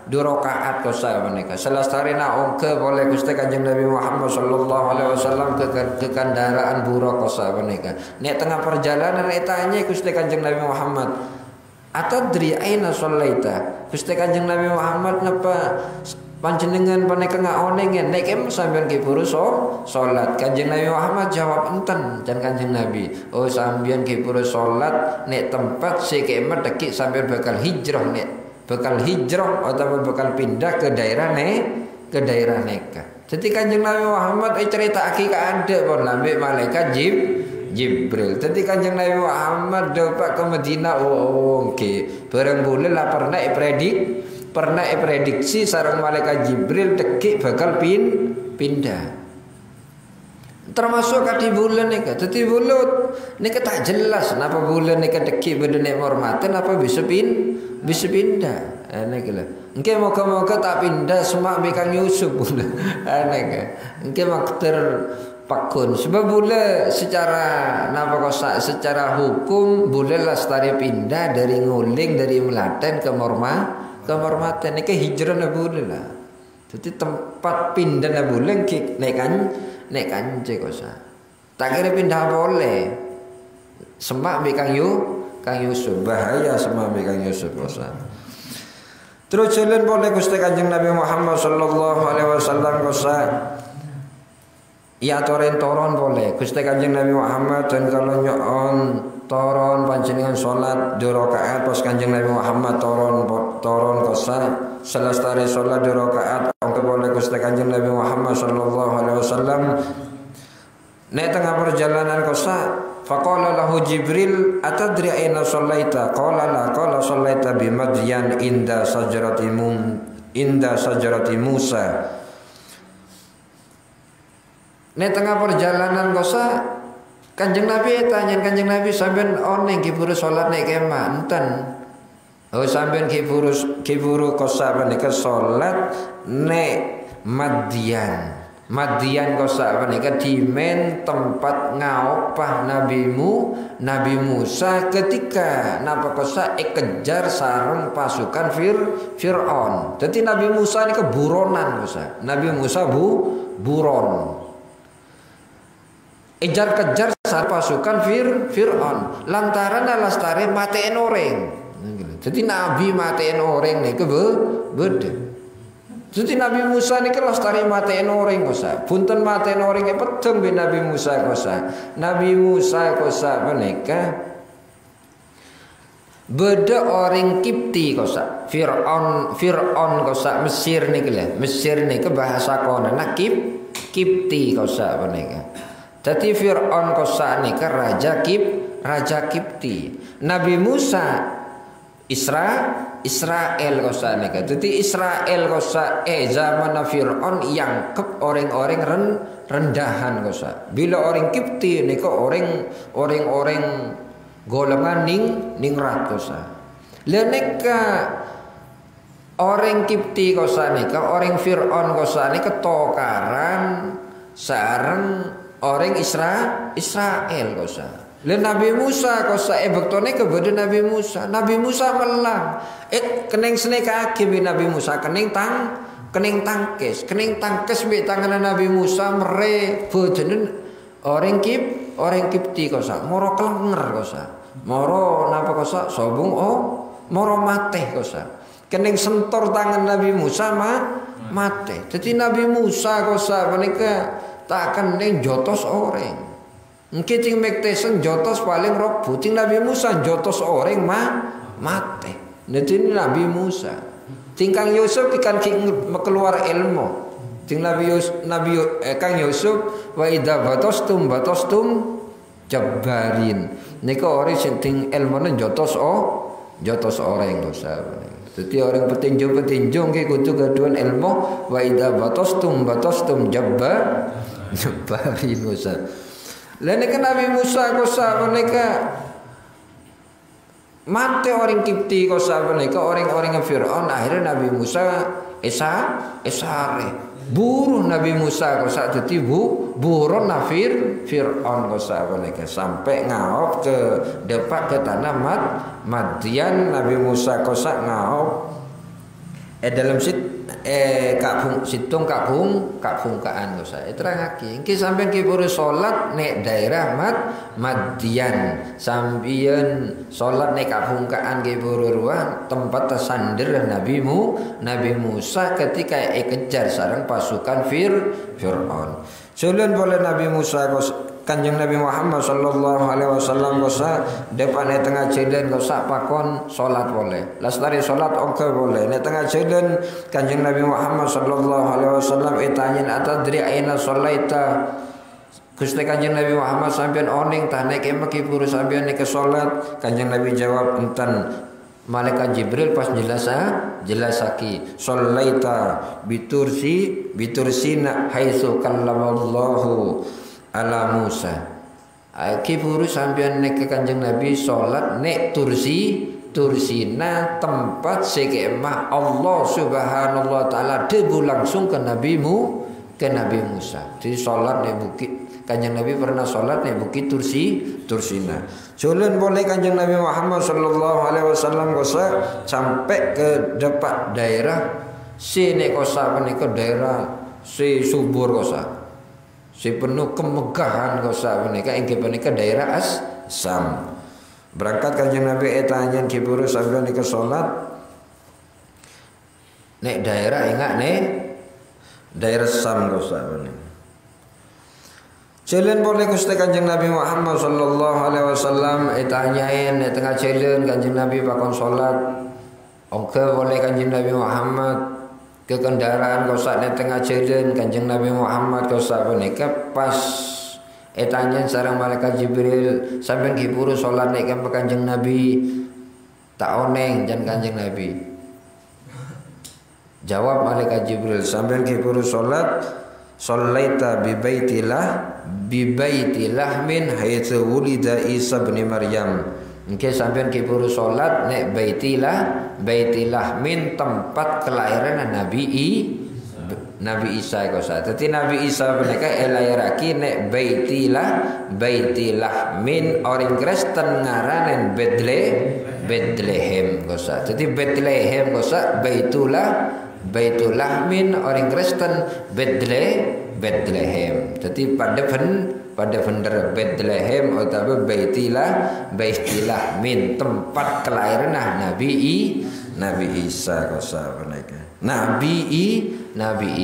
rakaat kosa menika. Selastarina ongke oleh Gusti Kanjeng Nabi Muhammad sallallahu alaihi wasallam ke kendaraan buruk kosa menika. Nek tengah perjalanan tanya Gusti Kanjeng Nabi Muhammad atadri aina sallaita. Gusti Kanjeng Nabi Muhammad napa panjenengan paneka ngaonengen nek sampeyan ki buru salat. Kanjeng Nabi Muhammad jawab enten jan Kanjeng Nabi oh sampeyan ki buru salat nek tempat sekemet dekik sampeyan bakal hijrah atau bakal pindah ke daerah neka. Jadi Kanjeng Nabi Muhammad cerita aki ada pun ambek malaikat Jibril. Jadi Kanjeng Nabi Muhammad dapat ke Madinah okey bareng bulan lah pernah prediksi sareng malaikat Jibril dekik bakal pindah. Termasuk kadi bulan nika. Dadi bulut nika tak jelas napa bulan nika dekik bedene hormaten apa bisa pindah. Nika lho. Engke moga-moga tak pindah semak Kang Yusuf bulan. Nika. Engke makter pakun. Sebab boleh secara napa kosa secara hukum boleh lestari pindah dari nguling dari Melaten ke Mormaten. Ini hijrah na boleh lah. Jadi tempat pindah na boleh nek kanje kosa. Tak kira pindah boleh. Semak bi Kang Yusuf bahaya semak bi Kang Yusuf kosa. Terus jalan boleh Gusti Kanjeng Nabi Muhammad sallallahu alaihi wasallam kosa. Ya toron boleh Gusti Kanjeng Nabi Muhammad dan kalau nyon toron panjenengan salat 2 rakaat pas Kanjeng Nabi Muhammad toron kosa selestari salat 2 rakaat angka boleh Gusti Kanjeng Nabi Muhammad sallallahu alaihi wasallam nek tengah perjalanan kosa faqala lahu Jibril atadri aina shallaita qala la qala shallaita bi Madyan inda sajrati Musa. Nek tengah perjalanan kosa Kanjeng Nabi tanya Kanjeng Nabi sampean oneng ki buru salat nek kemah enten. Oh sampean ki buru kosa menika salat nek Madyan kosa menika dimen tempat ngaopah Nabi Musa ketika napa kosa kejar sareng pasukan Fir'aun. Dadi Nabi Musa ini keburonan kosa. Nabi Musa buron. Kejar saat pasukan Fir'aun lantaran lestari matiin orang. Jadi Nabi matiin orang nih beda. Jadi Nabi Musa nih lestari matiin orang kosa. Punten matiin orang pedeng bi Nabi Musa kosa. Nabi Musa kosa menika beda orang Kipti kosa. Fir'aun kosa Mesir nih Mesir nih bahasa konana Kipti kosa menika. Jadi Fir'aun kosa nika raja Kipti. Nabi Musa Israel kosa nika. Jadi Israel kosa zaman Fir'aun yang ke orang-orang rendahan kosa. Bila orang Kipti nika orang golongan ningrat kosa. Leneka orang Kipti kosa nika orang Fir'aun kosa nika tokaran sareng orang Israel kosa. Lalu Nabi Musa kosa bektone kepada Nabi Musa. Nabi Musa melang. Keneng seneka bi Nabi Musa keneng tangkes bi tangan Nabi Musa mere bojenen orang Kipti kosa. Moro kelenger kosa. Moro napa kosa sobung moro mate kosa. Keneng sentor tangan Nabi Musa mate. Jadi Nabi Musa kosa menika tak keneng jotos orang. Mungkin ting mektesen jotos paling robu. Ting Nabi Musa jotos orang mate. Nanti Nabi Musa. Ting Kang Yusuf ikan keluar ilmu. Ting Kang Yusuf wa idza batostum jabbarin. Nika orang sing ilmune jotos orang dosa. Jadi orang petinju ke kudu gaduan ilmu wa idza batostum jabbarin dosa. Lain kan Nabi Musa kosa mereka mati orang Kipti kosa mereka orang-orang Fir'aun akhirnya Nabi Musa esare buruh Nabi Musa kosa jadi buron Fir'aun kosa mereka sampai ngaop ke depan ke tanah Madyan. Nabi Musa kosa ngaop dalam kabungkaan kosa. Terangake engke sampeyan ki puru salat nek daerah Madyan, sampeyan salat nek kabungkaan ki puru ruang tempat tersandir Nabi Musa ketika kejar sareng pasukan Fir'aun. Jalan boleh Nabi Musa Kanjeng Nabi Muhammad sallallahu alaihi wasallam kosa depan tengah jalan kosa pakon salat boleh. Lestari salat oke boleh. Nek tengah jalan Kanjeng Nabi Muhammad sallallahu alaihi wasallam tanyain atadri aina sholaita. Gusti Kanjeng Nabi Muhammad sampean oning tah nek emeki puru sampean nek salat. Kanjeng Nabi jawab enten. Malaikat Jibril pas jelasaki sholaita bitursina haitsu kallamallahu ala Musa. Kiburu sampean nek ke Kanjeng Nabi salat nek tursina tempat sekemah Allah Subhanahu wa taala debu langsung ke Nabi Musa. Jadi salat nek bukit Kanjeng Nabi pernah sholat nih Bukit Tursina. Jalan boleh Kanjeng Nabi Muhammad sallallahu alaihi wasallam kosa sampai ke depan daerah sini kosa menika daerah si subur kosa. Si penuh kemegahan kosa menika inggih menika daerah Sam. Berangkat Kanjeng Nabi etanyen kiburu sambil nika sholat. Nek daerah ingat nih daerah Sam kosa menika. Jalan boleh Gusti Kanjeng Nabi Muhammad sallallahu alaihi wasallam etanyain tengah jalan Kanjeng Nabi pakon salat. Oke boleh Kanjeng Nabi Muhammad ke kendaraan kosak nek tengah jalan Kanjeng Nabi Muhammad kosak menika pas etanyain sareng malaikat Jibril sampeyan kiburu salat nek Kanjeng Nabi tak oneng jan Kanjeng Nabi. Jawab malaikat Jibril sampeyan kiburu salat Sallaita bi baitilah min haitsu wulida Isa bin Maryam. Engke sampean kiburu salat nek baitilah min tempat kelahiran Nabi Isa kosa. Dadi Nabi Isa menika elairaki nek baitilah min orang Kristen ngaranen Bethlehem kosa. Dadi Bethlehem kosa Baitullah min orang Kristen Bethlehem. Jadi pada bener Bethlehem atau baitilah min tempat kelahiran Nabi Isa kosa mereka. Nabi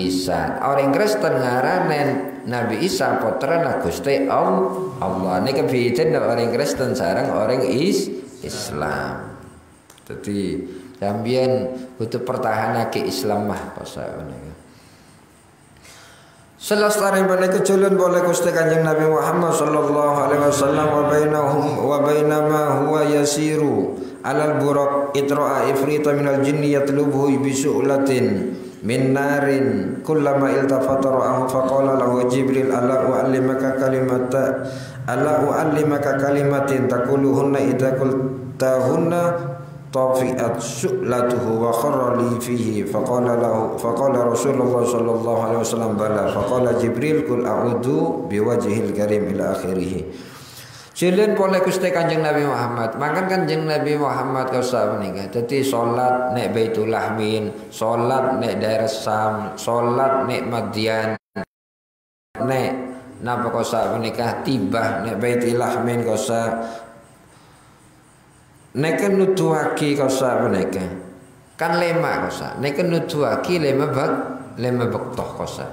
Isa orang Kristen ngaranen Nabi Isa putra Gusti Allah. Nika beda orang Kristen sareng orang Islam. Jadi sampeyan butuh pertahanake Islam mah kosa menika. Selastare menika jalan boleh Gusti Kanjeng Nabi Muhammad sallallahu alaihi wasallam wa bainama huwa yasiru alal buraq itra'a ifrita minal jinni yatlubuhu bisu'latin min narin kullama iltafata ra'ahu faqala lahu Jibril ala u'allimaka kalimatin taquluhunna idza qultahunna tafi'at su'latuhu wa kharra li fihi faqala Rasulullah sallallahu alaihi wasallam bala faqala Jibril qul a'udzu biwajhil karim ila akhirih. Jalan boleh Gusti Kanjeng Nabi Muhammad. Makan Kanjeng Nabi Muhammad kausa menika. Dadi salat nek Baitullah min, salat nek daerah Sam, salat nek Madian. Nek napa kausa menika tibah nek Baitullah min kausa neka nuduhaki kausa menika kan lema kausa neka nuduhaki lema bektoh kausa.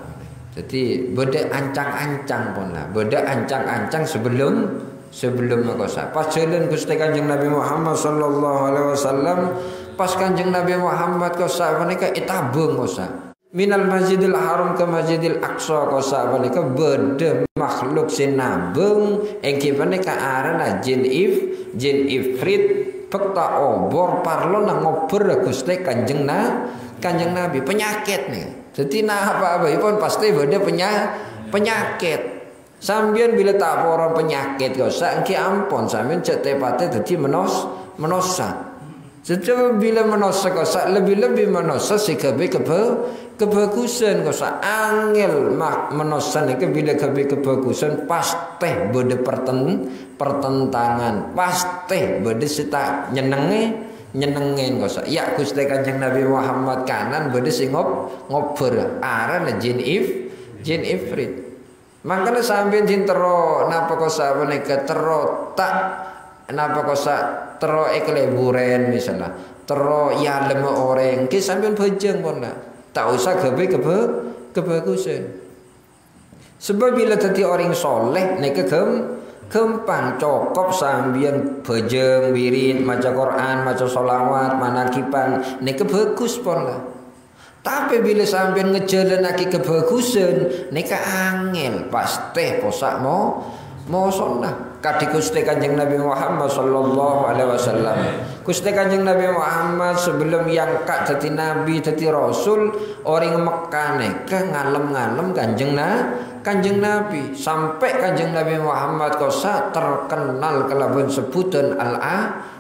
Jadi beda ancang-ancang pun lah, beda ancang-ancang sebelum kausa. Pas jalan Gusti Kanjeng Nabi Muhammad sallallahu alaihi wasallam, pas Kanjeng Nabi Muhammad kausa menika itabung kausa. Minal Masjidil Haram ke Masjidil Aqsa kausa menika beda makhluk sinabung engke menika arana jin ifrit bekta obor parlo nang ngobrol Gusti Kanjeng Nabi penyakit nih. Jadi apa-apa pasti beda penyakit. Sampeyan bila tak orang penyakit kau saiki ampun sampeyan cek tepate dadi menosa. Sejauh bila menosa kau lebih menosa sikabe kebagusan kau angel menosa niki bila kebagusan pasti beda pertentangan pasti beda sita nyenengin kau ya Gusti Kanjeng Nabi Muhammad kanan beda sing ngobrol arane jin ifrit. Makanya sampeyan jin tero napa kosa menika tero tak napa kosa tero ekleburen misalnya tero ya leme orang ki sampeyan bejeng pun lah tak usah kebagusan. Sebab bila tadi orang soleh nika gampang cokop sampeyan bejeng wirid maca Quran maca sholawat manakipan nika bagus pun lah. Tapi bila sampeyan ngejalanake kebagusan nika angel pasti posak mau sunnah. Kadi Gusti Kanjeng Nabi Muhammad sallallahu alaihi wasallam. Gusti Kanjeng Nabi Muhammad sebelum yang kak dadi nabi dadi rasul orang Mekah nika ngalem-ngalem Kanjeng Nabi sampai Kanjeng Nabi Muhammad kosa terkenal kelaban sebutan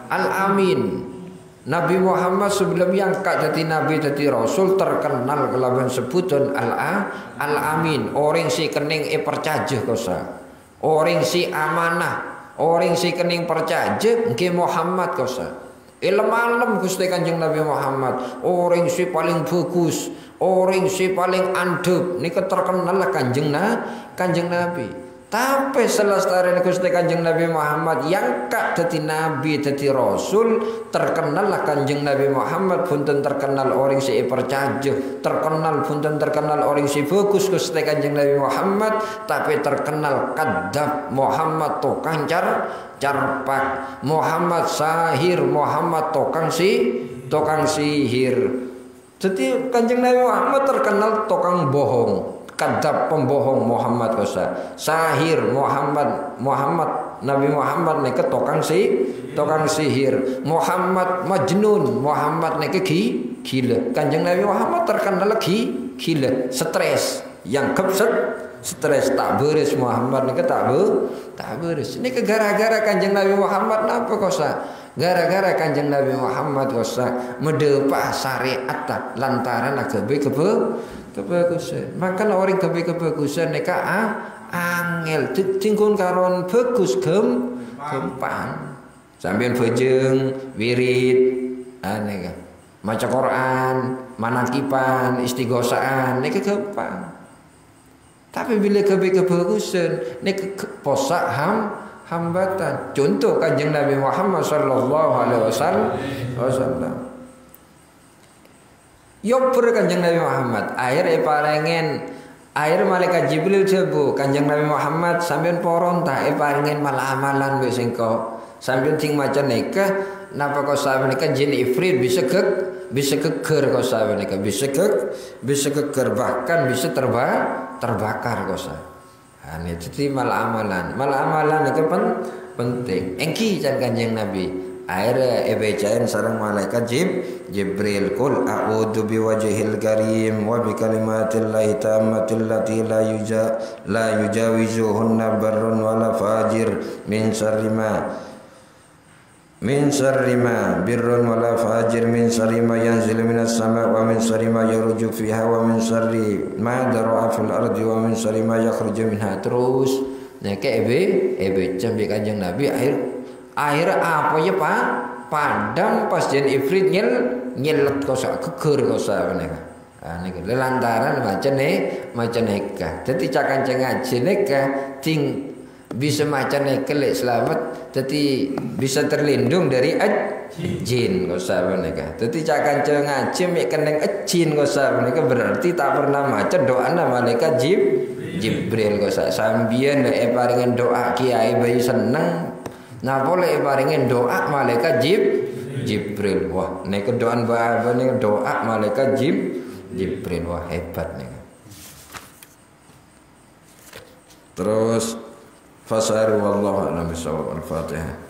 al-amin. Nabi Muhammad sebelum diangkat jadi nabi jadi rasul terkenal kelawan sebutan al-amin, orang si kening percaya kosa, orang si amanah, orang si kening percaya nggih Muhammad kosa. Malam Gusti Kanjeng Nabi Muhammad, orang si paling bagus, orang si paling andep nika terkenal Kanjeng Nabi. Tapi selesai Gusti Kanjeng Nabi Muhammad yang kak jadi nabi jadi rasul terkenal Kanjeng Nabi Muhammad punten terkenal orang si percaya, terkenal punten terkenal orang si bagus Gusti Kanjeng Nabi Muhammad, tapi terkenal kadzab Muhammad tukang carpak, Muhammad sahir, Muhammad tukang sihir. Jadi Kanjeng Nabi Muhammad terkenal tukang bohong, kadzab pembohong Muhammad kosa, sahir Muhammad Nabi Muhammad neke tukang sihir, Muhammad majnun, Muhammad neke gila. Kanjeng Nabi Muhammad terkenal gila, stres, yang stres tak beres Muhammad neke tak beres. Ini gara-gara Kanjeng Nabi Muhammad napa kosa? Gara-gara Kanjeng Nabi Muhammad kosa medepah syariat lantaran kebagusan. Maka orang kebagusan neka angel tingkun karon bagus gempang. Sampeyan bejeng wirid neka maca Quran, manakipan, istighosaan neka gampang. Tapi bila kebagusan neka posak hambatan. Contoh Kanjeng Nabi Muhammad sallallahu alaihi wasallam. Yoper Kanjeng Nabi Muhammad air parengen air malaikat Jibril jebu Kanjeng Nabi Muhammad sampeyan poron ta parengen malah amalan wis engko sampeyan sing maca nikah napa kok sabenika jin ifrit bisa geger kok sabenika bisa geger bahkan bisa terbakar kok sa. Ini jadi malah amalan itu penting. Engki can Kanjeng Nabi air ebecain sareng malaikat Jibril kul a'udzu biwajhil karim wa bi kalimatillahi tammatil lati la yujawizuhunna barrun wala fajir min syarri ma birrun wala fajir min syarri ma yanzilu minas sama' wa min syarri ma yaruju fiha wa min syarri ma dara'a fil ardi wa min syarri ma yakhruju minha. Terus nek ebe jambi Kanjeng Nabi air apa ya Pak? Padam pas jen ifrit nyelet kosa geger kosa menika. Niku lantaran maca nikah. Dadi cakan ngaji nikah ting bisa maca nikah lek selamat dadi bisa terlindung dari jin kosa menika. Dadi cakan ngaji mek keneng jin kosa menika berarti tak pernah maca doa malaikat Jibril kosa. Sambian lek paringen doa kiai bayi seneng. Nah boleh paringin doa malaikat Jibril. Wah, nek doan bae nek doa malaikat Jibril. Wah, hebat nih. Terus fasari wallahu a'lam bishawab. Al-Fatihah.